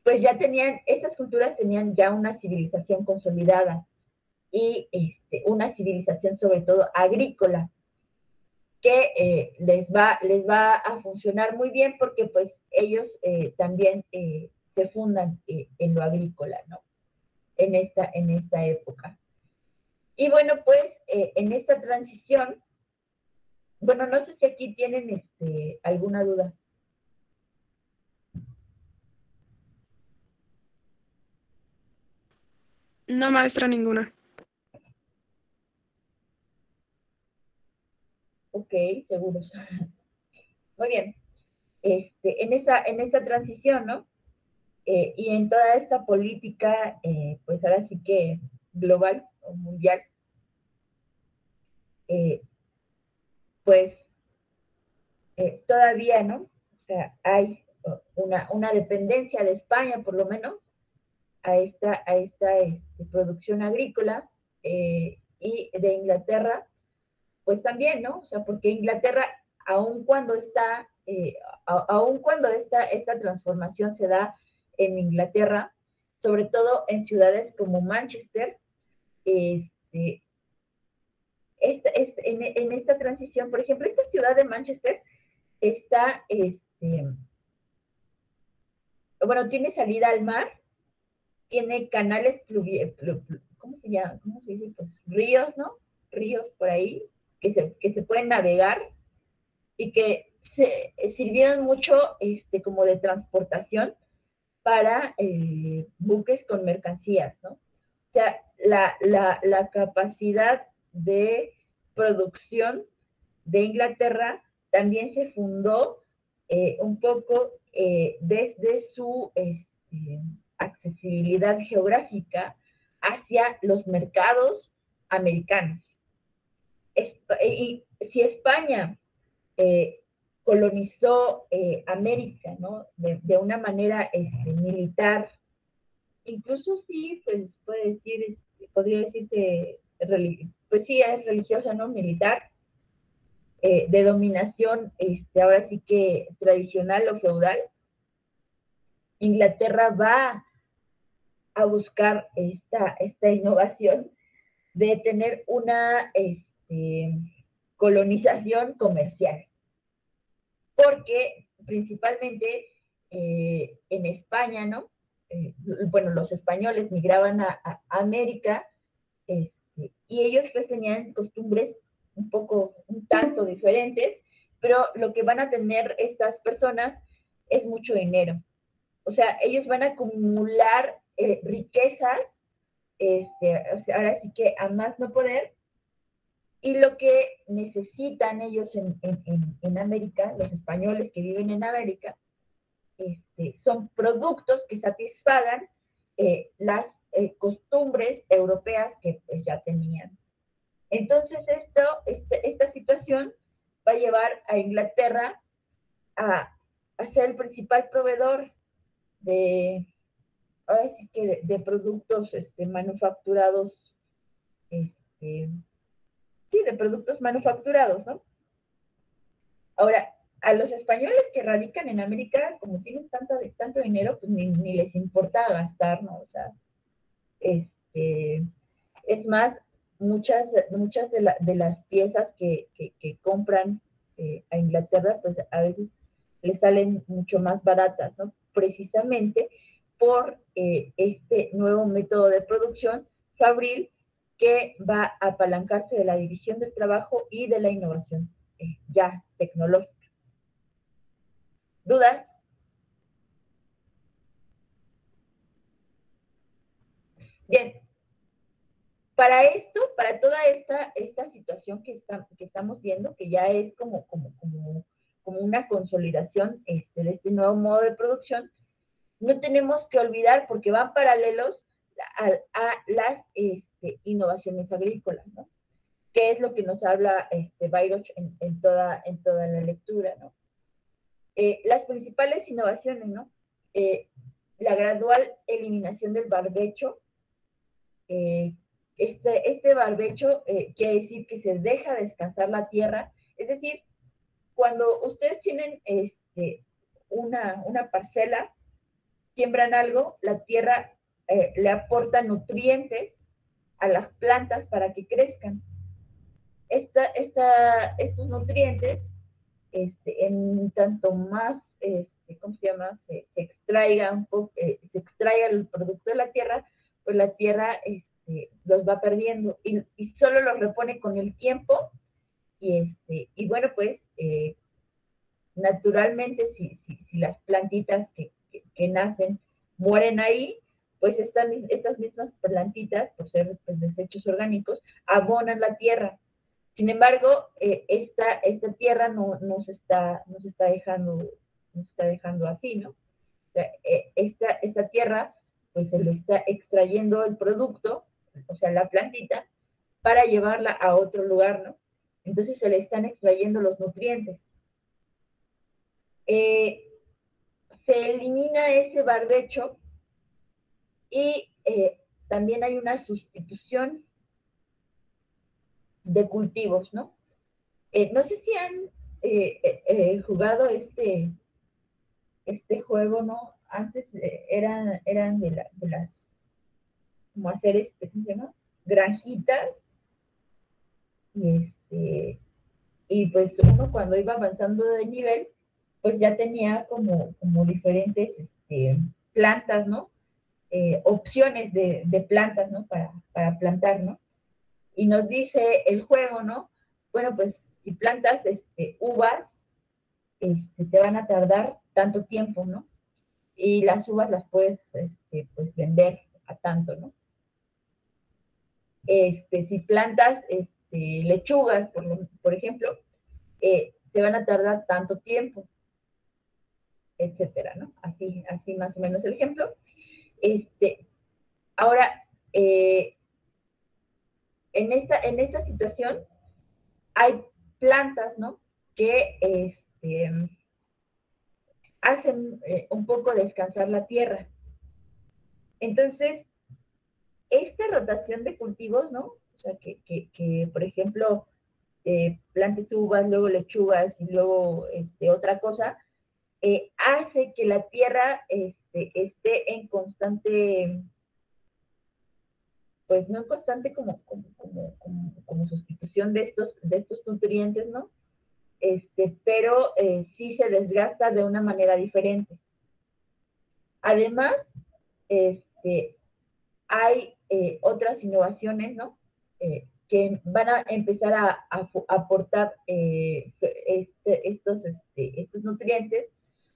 Pues ya estas culturas tenían ya una civilización consolidada y una civilización sobre todo agrícola, que les va a funcionar muy bien porque pues ellos también se fundan en lo agrícola, ¿no? En esta época. Y bueno, pues en esta transición, bueno, no sé si aquí tienen alguna duda. No, maestra, ninguna. Ok, seguros. Muy bien. En esta transición, ¿no? Y en toda esta política, pues ahora sí que global o mundial, pues todavía, ¿no? O sea, hay una dependencia de España, por lo menos, producción agrícola, y de Inglaterra, pues también, ¿no? O sea, porque Inglaterra, aun cuando esta transformación se da en Inglaterra, sobre todo en ciudades como Manchester, este, en esta transición, por ejemplo, esta ciudad de Manchester está, bueno, tiene salida al mar, tiene canales ¿cómo se llama? ¿Cómo se dice? Pues ríos, ¿no? Ríos por ahí que se pueden navegar y que sirvieron mucho como de transportación para buques con mercancías, ¿no? O sea, la capacidad de producción de Inglaterra también se fundó un poco desde su accesibilidad geográfica hacia los mercados americanos. Y si España colonizó América, ¿no? De una manera militar, incluso sí, pues podría decirse, pues sí, es religiosa, ¿no? Militar, de dominación, ahora sí que tradicional o feudal. Inglaterra va a buscar esta innovación de tener una colonización comercial, porque principalmente en España, ¿no? Bueno, los españoles migraban a América, y ellos pues tenían costumbres un tanto diferentes, pero lo que van a tener estas personas es mucho dinero. O sea, ellos van a acumular riquezas, o sea, ahora sí que a más no poder, y lo que necesitan ellos en América, los españoles que viven en América, son productos que satisfagan las costumbres europeas que pues, ya tenían. Entonces esta situación va a llevar a Inglaterra a ser el principal proveedor de, ahora sí que de productos manufacturados, sí, de productos manufacturados, ¿no? Ahora, a los españoles que radican en América, como tienen tanto dinero, pues ni les importa gastar, ¿no? O sea, es más, muchas de las piezas que compran a Inglaterra, pues a veces les salen mucho más baratas, ¿no? Precisamente por este nuevo método de producción fabril que va a apalancarse de la división del trabajo y de la innovación ya tecnológica. ¿Dudas? Bien, para toda esta situación que estamos viendo, que ya es como una consolidación de este nuevo modo de producción, no tenemos que olvidar, porque van paralelos a las innovaciones agrícolas, ¿no? Que es lo que nos habla Bayreuth en toda la lectura, ¿no? Las principales innovaciones, ¿no? La gradual eliminación del barbecho. Este barbecho quiere decir que se deja descansar la tierra, es decir, cuando ustedes tienen una parcela, siembran algo, la tierra le aporta nutrientes a las plantas para que crezcan. Estos nutrientes, en tanto más, ¿cómo se llama? Se extraiga un poco, se extraiga el producto de la tierra, pues la tierra los va perdiendo y solo los repone con el tiempo. Y bueno, pues naturalmente si las plantitas que nacen mueren ahí, pues estas mismas plantitas, por ser pues, desechos orgánicos, abonan la tierra. Sin embargo, esta tierra no se está dejando así, ¿no? O sea, esta tierra, pues se le está extrayendo el producto, o sea, la plantita, para llevarla a otro lugar, ¿no? Entonces se le están extrayendo los nutrientes. Se elimina ese barbecho Y también hay una sustitución de cultivos, ¿no? No sé si han jugado este juego, ¿no? Antes eran de las, como hacer ¿cómo se llama? Granjitas, y pues uno cuando iba avanzando de nivel, pues ya tenía como diferentes plantas, ¿no? Opciones de plantas, ¿no? Para plantar, ¿no? Y nos dice el juego, ¿no? Bueno, pues si plantas uvas, te van a tardar tanto tiempo, ¿no? Y las uvas las puedes pues vender a tanto, ¿no? Si plantas lechugas, por ejemplo, se van a tardar tanto tiempo, etcétera, ¿no? Así más o menos el ejemplo. Ahora, en esta situación hay plantas, ¿no? Que hacen un poco descansar la tierra. Entonces, esta rotación de cultivos, ¿no? O sea, que por ejemplo, plantes uvas, luego lechugas y luego otra cosa, hace que la tierra esté en constante, pues no en constante como sustitución de estos nutrientes, ¿no? Pero sí se desgasta de una manera diferente. Además, hay otras innovaciones, ¿no? Que van a empezar a aportar estos nutrientes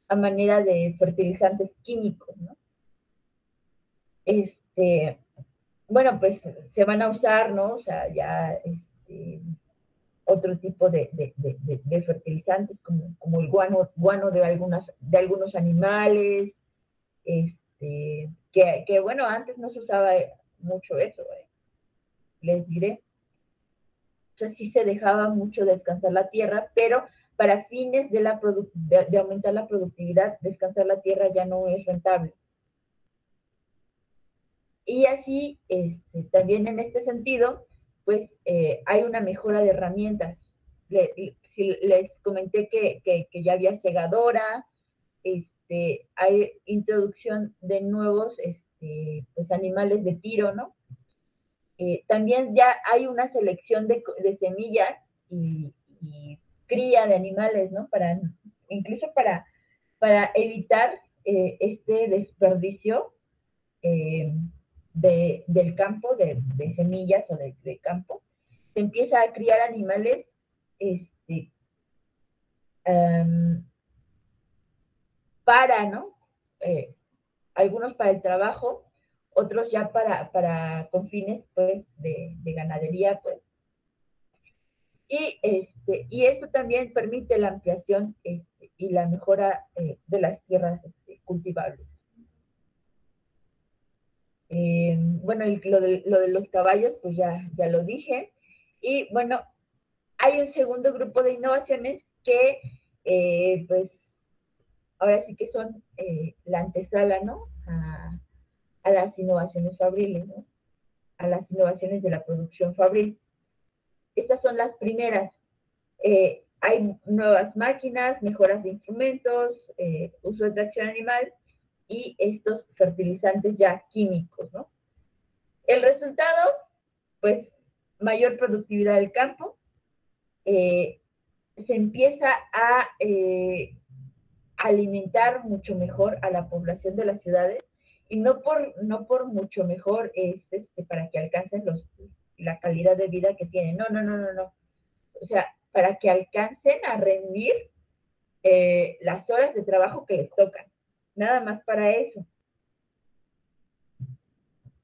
a manera de fertilizantes químicos, ¿no? Bueno, pues se van a usar, ¿no? O sea, ya otro tipo de fertilizantes como el guano de algunos animales, que bueno, antes no se usaba mucho eso, les diré. O sea, sí se dejaba mucho descansar la tierra, pero para fines de aumentar la productividad, descansar la tierra ya no es rentable. Y así, también en este sentido, pues hay una mejora de herramientas. Les comenté que ya había segadora, hay introducción de nuevos pues animales de tiro, ¿no? También ya hay una selección de semillas y cría de animales, ¿no? Incluso para evitar este desperdicio del campo, de semillas o de campo. Se empieza a criar animales para, ¿no? Algunos para el trabajo, otros ya con fines, pues, de ganadería, pues. Y esto también permite la ampliación y la mejora de las tierras cultivables. Bueno, lo de los caballos, pues ya lo dije. Y bueno, hay un segundo grupo de innovaciones que, pues, ahora sí que son la antesala, ¿no? A las innovaciones fabriles, ¿no? A las innovaciones de la producción fabril. Estas son las primeras. Hay nuevas máquinas, mejoras de instrumentos, uso de tracción animal y estos fertilizantes ya químicos, ¿no? El resultado, pues, mayor productividad del campo, se empieza a alimentar mucho mejor a la población de las ciudades, y no por mucho mejor es para que alcancen la calidad de vida que tienen. No. O sea, para que alcancen a rendir las horas de trabajo que les tocan. Nada más para eso.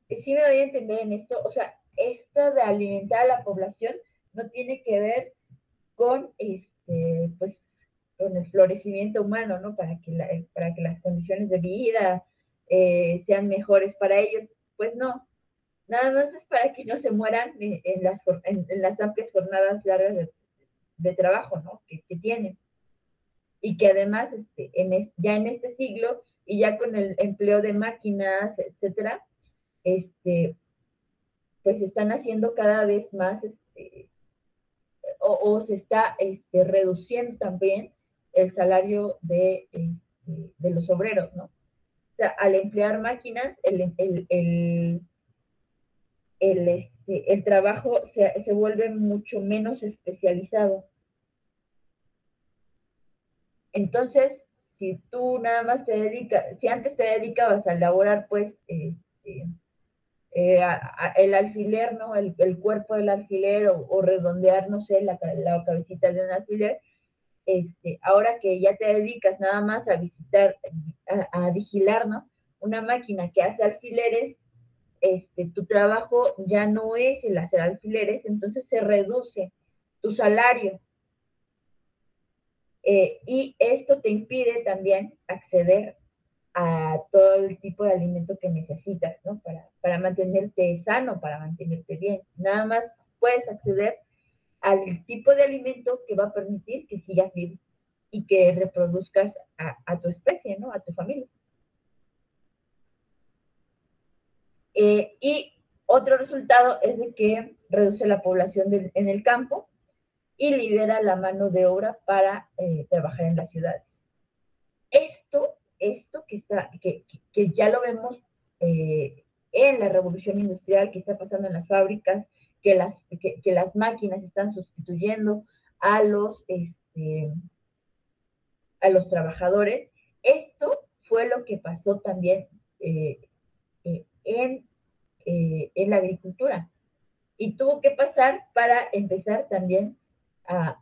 Sí me doy a entender en esto. O sea, esto de alimentar a la población no tiene que ver con pues con el florecimiento humano, ¿no? Para que las condiciones de vida sean mejores para ellos. Pues no, nada más es para que no se mueran en las amplias jornadas largas de trabajo, ¿no? Que tienen. Y que además, ya en este siglo, y ya con el empleo de máquinas, etcétera, pues están haciendo cada vez más, o se está reduciendo también el salario de los obreros, ¿no? O sea, al emplear máquinas, el trabajo se vuelve mucho menos especializado. Entonces, si tú nada más te dedicas, si antes te dedicabas a elaborar, pues, el alfiler, ¿no? El cuerpo del alfiler o redondear, no sé, la cabecita de un alfiler, ahora que ya te dedicas nada más a visitar, a vigilar, ¿no? Una máquina que hace alfileres, tu trabajo ya no es el hacer alfileres, entonces se reduce tu salario. Y esto te impide también acceder a todo el tipo de alimento que necesitas, ¿no? Para mantenerte sano, para mantenerte bien. Nada más puedes acceder al tipo de alimento que va a permitir que sigas vivo y que reproduzcas a tu especie, ¿no? A tu familia. Y otro resultado es de que reduce la población en el campo y libera la mano de obra para trabajar en las ciudades. Esto que ya lo vemos en la revolución industrial que está pasando en las fábricas, que las máquinas están sustituyendo a los trabajadores. Esto fue lo que pasó también en la agricultura. Y tuvo que pasar para empezar también a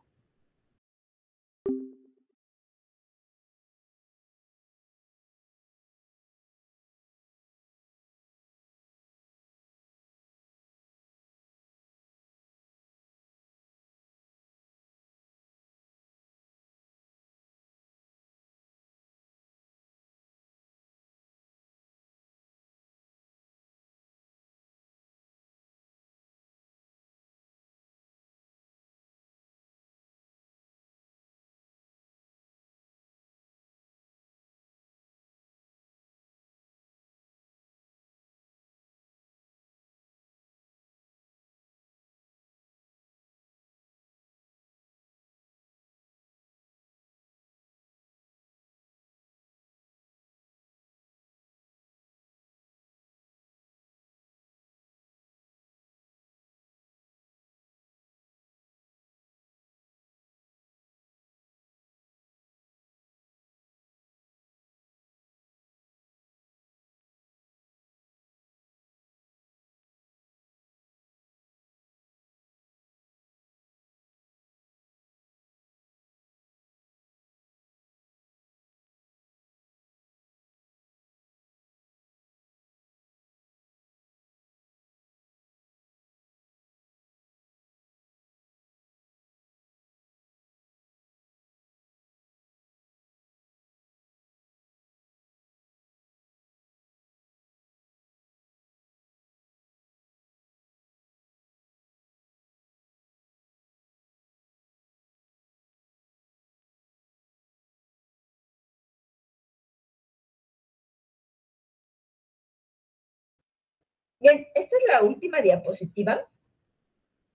Bien, esta es la última diapositiva.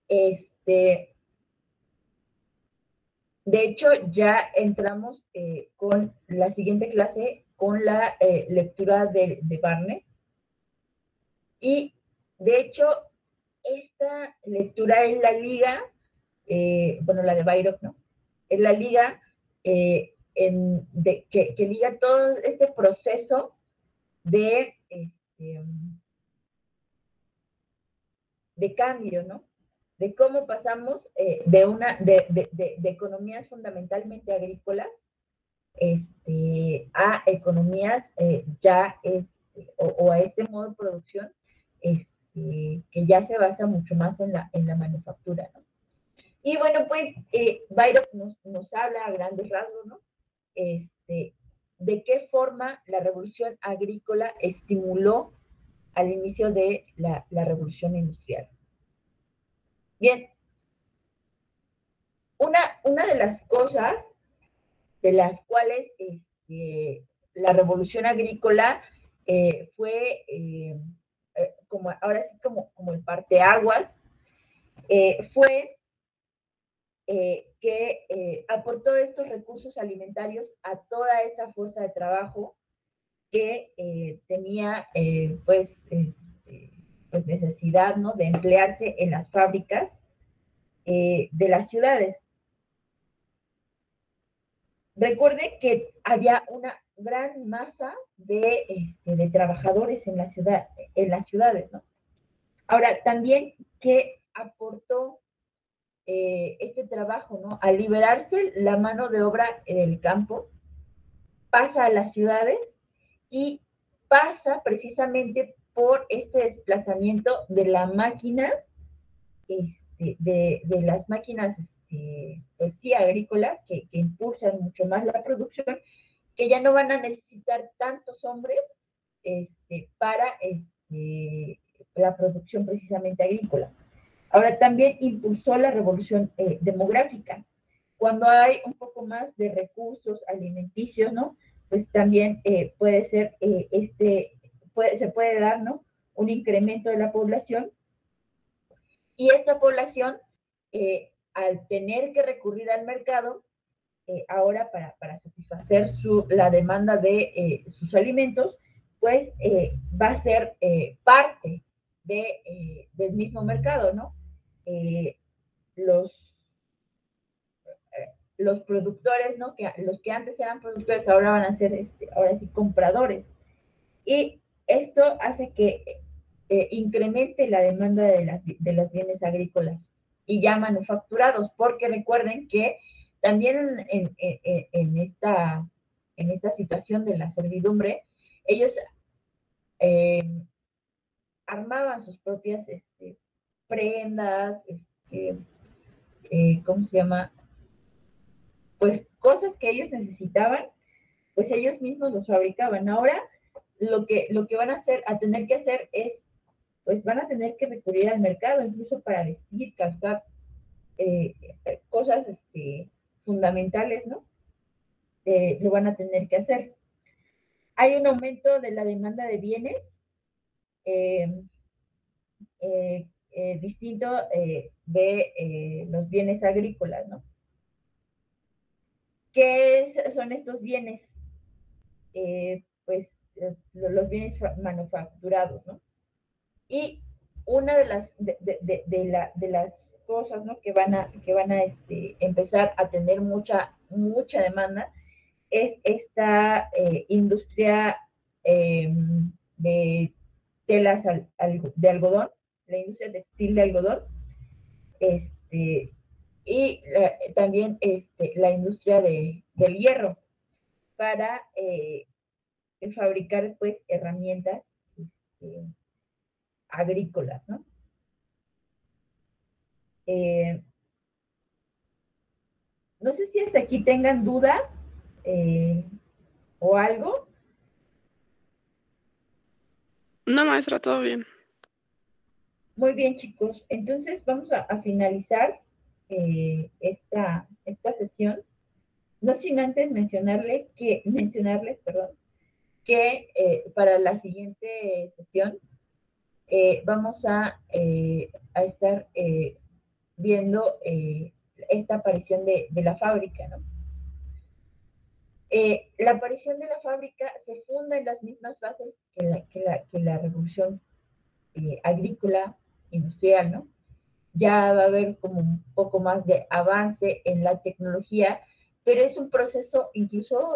De hecho, ya entramos con la siguiente clase, con la lectura de Barnes. Y, de hecho, esta lectura es la liga, bueno, la de Byron, ¿no? Es la liga que liga todo este proceso de cambio, ¿no? De cómo pasamos de economías fundamentalmente agrícolas a economías o a este modo de producción que ya se basa mucho más en la manufactura, ¿no? Y bueno, pues Byron nos habla a grandes rasgos, ¿no? De qué forma la revolución agrícola estimuló al inicio de la revolución industrial. Bien, una de las cosas de las cuales la revolución agrícola como ahora sí como el parteaguas, fue que aportó estos recursos alimentarios a toda esa fuerza de trabajo que tenía pues necesidad, ¿no?, de emplearse en las fábricas de las ciudades. Recuerde que había una gran masa de trabajadores en las ciudades, ¿no? Ahora, también, ¿qué aportó este trabajo, ¿no? Al liberarse la mano de obra del campo, pasa a las ciudades y pasa precisamente por este desplazamiento de la máquina, de las máquinas, pues sí, agrícolas, que impulsan mucho más la producción, que ya no van a necesitar tantos hombres para la producción precisamente agrícola. Ahora, también impulsó la revolución demográfica. Cuando hay un poco más de recursos alimenticios, ¿no?, pues también puede ser, se puede dar, ¿no?, un incremento de la población, y esta población, al tener que recurrir al mercado, ahora para satisfacer la demanda de sus alimentos, pues va a ser parte del mismo mercado, ¿no? Los productores, ¿no?, los que antes eran productores ahora van a ser, ahora sí, compradores. Y esto hace que incremente la demanda de los bienes agrícolas y ya manufacturados, porque recuerden que también en esta situación de la servidumbre, ellos armaban sus propias prendas, ¿cómo se llama? Pues cosas que ellos necesitaban, pues ellos mismos los fabricaban. Ahora lo que van a tener que hacer es, pues van a tener que recurrir al mercado, incluso para vestir, calzar, cosas fundamentales, ¿no? Lo van a tener que hacer. Hay un aumento de la demanda de bienes distinto de los bienes agrícolas, ¿no? ¿Qué son estos bienes? Pues los bienes manufacturados, ¿no? Y una de las cosas, ¿no?, que van a empezar a tener mucha demanda es esta industria de telas de algodón, la industria textil de algodón, y también la industria del hierro para fabricar, pues, herramientas agrícolas, ¿no? No sé si hasta aquí tengan duda o algo. No, maestra, todo bien. Muy bien, chicos. Entonces vamos a finalizar esta sesión. No sin antes mencionarles, perdón, que para la siguiente sesión vamos a estar viendo esta aparición de la fábrica, ¿no? La aparición de la fábrica se funda en las mismas bases que la revolución agrícola, industrial, ¿no? Ya va a haber como un poco más de avance en la tecnología, pero es un proceso incluso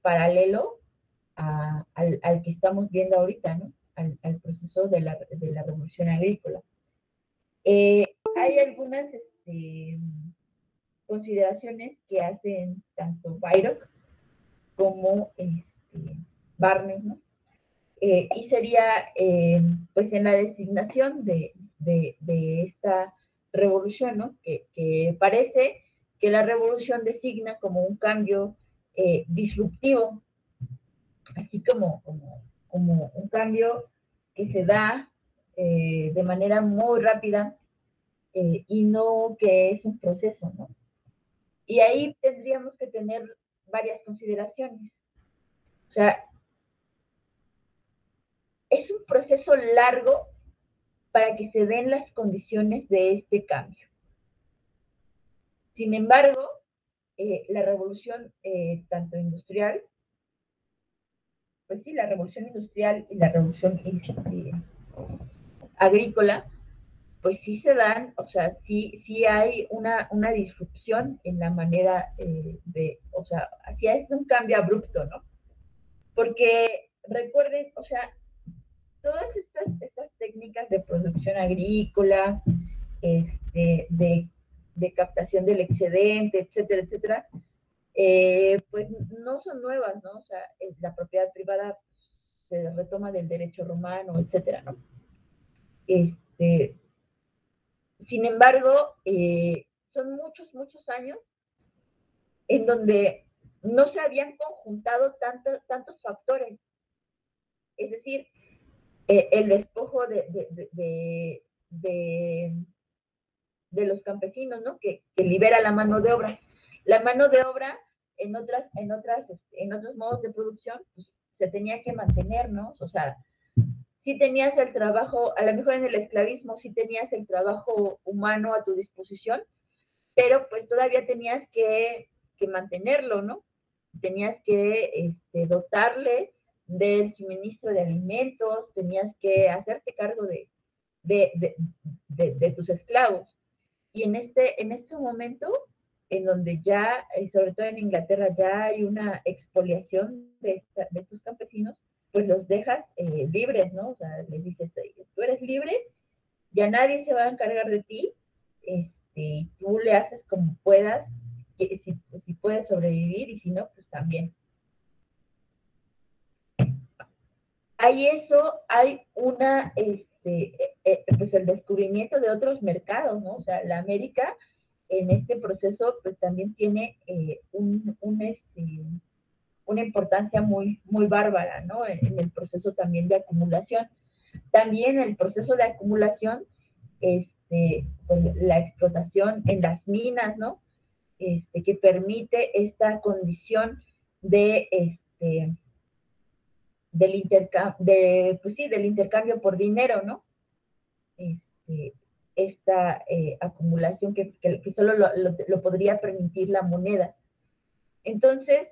paralelo al que estamos viendo ahorita, ¿no? Al proceso de la revolución agrícola. Hay algunas consideraciones que hacen tanto Bayrock como Barney, ¿no? Y sería, pues, en la designación de esta revolución, ¿no? Que parece que la revolución designa como un cambio disruptivo, así como un cambio que se da de manera muy rápida y no que es un proceso, ¿no? Y ahí tendríamos que tener varias consideraciones. O sea, es un proceso largo para que se den las condiciones de este cambio. Sin embargo, la revolución tanto industrial, pues sí, la revolución industrial y la revolución agrícola, pues sí se dan, o sea, sí hay una disrupción en la manera o sea, así es un cambio abrupto, ¿no? Porque recuerden, o sea, todas estas técnicas de producción agrícola, de captación del excedente, etcétera, etcétera, pues no son nuevas, ¿no? O sea, la propiedad privada se retoma del derecho romano, etcétera, ¿no? Sin embargo, son muchos años en donde no se habían conjuntado tantos factores. Es decir, el despojo de los campesinos, ¿no? Que libera la mano de obra. La mano de obra en otros modos de producción, pues, se tenía que mantener, ¿no? O sea, sí tenías el trabajo, a lo mejor en el esclavismo sí tenías el trabajo humano a tu disposición, pero pues todavía tenías que mantenerlo, ¿no? Tenías que dotarle del suministro de alimentos, tenías que hacerte cargo de tus esclavos. Y en este momento, en donde ya, sobre todo en Inglaterra, ya hay una expoliación de estos campesinos, pues los dejas libres, ¿no? O sea, les dices, tú eres libre, ya nadie se va a encargar de ti, tú le haces como puedas, si puedes sobrevivir, y si no, pues también. Hay pues el descubrimiento de otros mercados, ¿no? O sea, la América en este proceso pues también tiene una importancia muy bárbara, ¿no? En el proceso también de acumulación. También el proceso de acumulación, pues, la explotación en las minas, ¿no? Que permite esta condición del intercambio por dinero, ¿no? Esta acumulación que solo lo podría permitir la moneda. Entonces,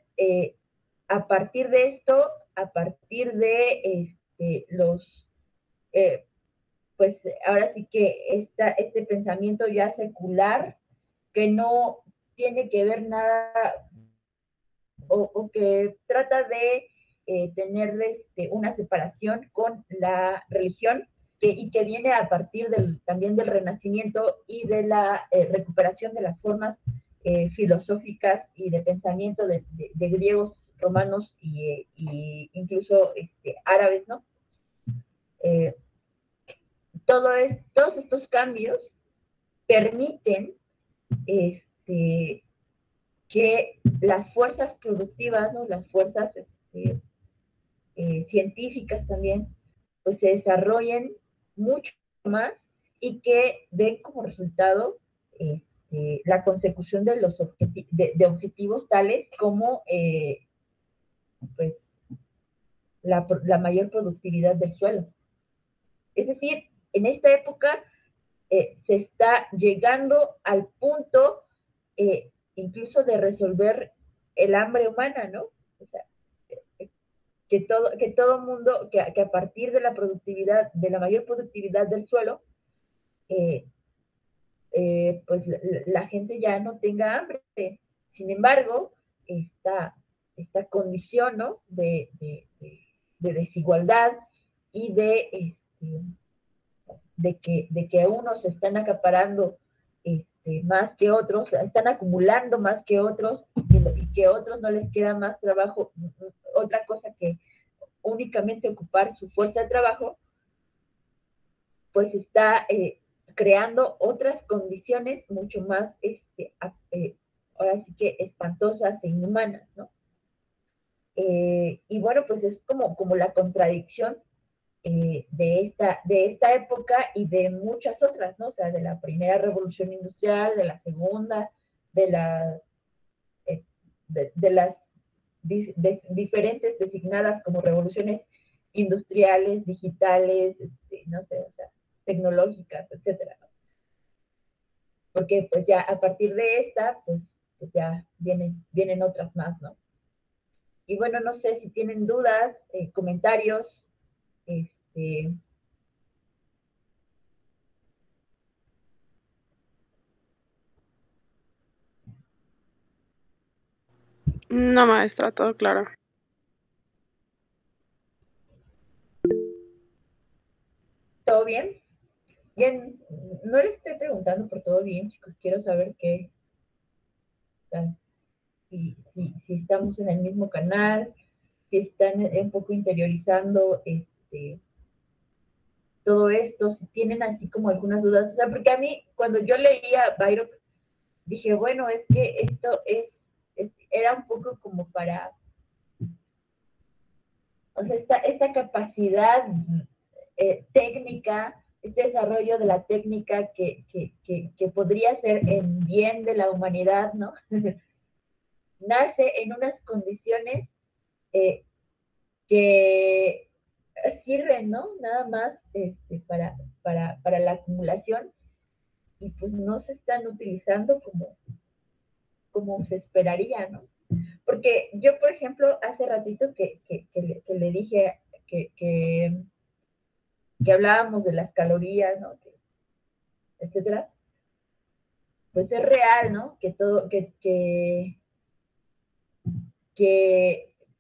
a partir de esto, a partir de pues ahora sí que este pensamiento ya secular, que no tiene que ver nada, o que trata de tener una separación con la religión, y que viene a partir también del Renacimiento y de la recuperación de las formas filosóficas y de pensamiento de griegos, romanos y incluso árabes, ¿no? Todos estos cambios permiten que las fuerzas productivas, ¿no? Las fuerzas científicas también, pues se desarrollen mucho más, y que den como resultado la consecución de los objetivos tales como pues la mayor productividad del suelo. Es decir, en esta época se está llegando al punto incluso de resolver el hambre humana, ¿no? O sea, que todo mundo, que a partir de la productividad, de la mayor productividad del suelo, pues la gente ya no tenga hambre. Sin embargo, esta condición, ¿no? de desigualdad y de que unos están acaparando más que otros, están acumulando más que otros, y que a otros no les queda más trabajo, otra cosa que únicamente ocupar su fuerza de trabajo, pues está creando otras condiciones mucho más, ahora sí que espantosas e inhumanas, ¿no? Y bueno, pues es como la contradicción de esta época y de muchas otras, ¿no? O sea, de la primera revolución industrial, de la segunda, de las diferentes designadas como revoluciones industriales, digitales, no sé, o sea, tecnológicas, etcétera, ¿no? Porque pues ya a partir de esta, pues ya vienen otras más, ¿no? Y bueno, no sé si tienen dudas, comentarios, No, maestra, todo claro. ¿Todo bien? Bien, no les estoy preguntando por todo bien, chicos, quiero saber qué, si estamos en el mismo canal, si están un poco interiorizando todo esto, si tienen así como algunas dudas, o sea, porque a mí cuando yo leía Byron, dije, bueno, es que esto era un poco como para, o sea, esta capacidad técnica, este desarrollo de la técnica que podría ser en bien de la humanidad, ¿no? Nace en unas condiciones que sirven, ¿no? Nada más para la acumulación y pues no se están utilizando como se esperaría, ¿no? Porque yo, por ejemplo, hace ratito que le dije que hablábamos de las calorías, ¿no? Etcétera, pues es real, ¿no? Que todo, que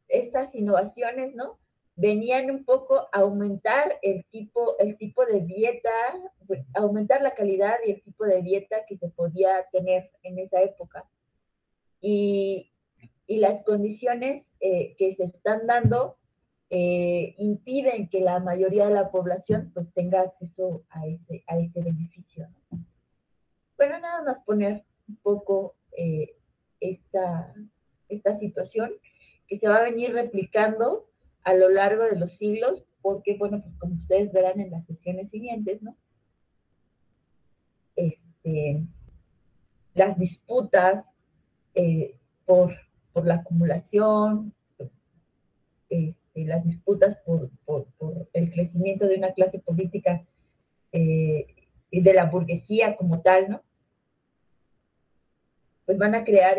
estas innovaciones, ¿no? Venían un poco a aumentar el tipo de dieta, aumentar la calidad y el tipo de dieta que se podía tener en esa época. Y las condiciones que se están dando impiden que la mayoría de la población pues tenga acceso a ese beneficio, ¿no? Bueno, nada más poner un poco esta situación que se va a venir replicando a lo largo de los siglos, porque, bueno, pues como ustedes verán en las sesiones siguientes, ¿no? Las disputas por la acumulación, las disputas por el crecimiento de una clase política y de la burguesía como tal, ¿no? Pues van a crear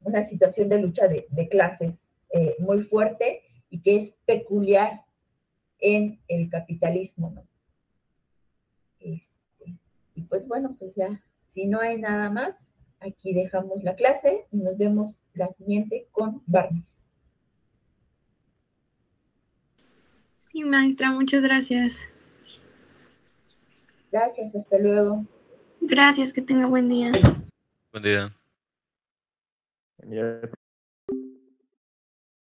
una situación de lucha de clases muy fuerte y que es peculiar en el capitalismo, ¿no? Y pues bueno, pues ya, si no hay nada más, aquí dejamos la clase y nos vemos la siguiente con Barnes. Sí, maestra, muchas gracias. Gracias, hasta luego. Gracias, que tenga buen día. Buen día. Buen día, profe.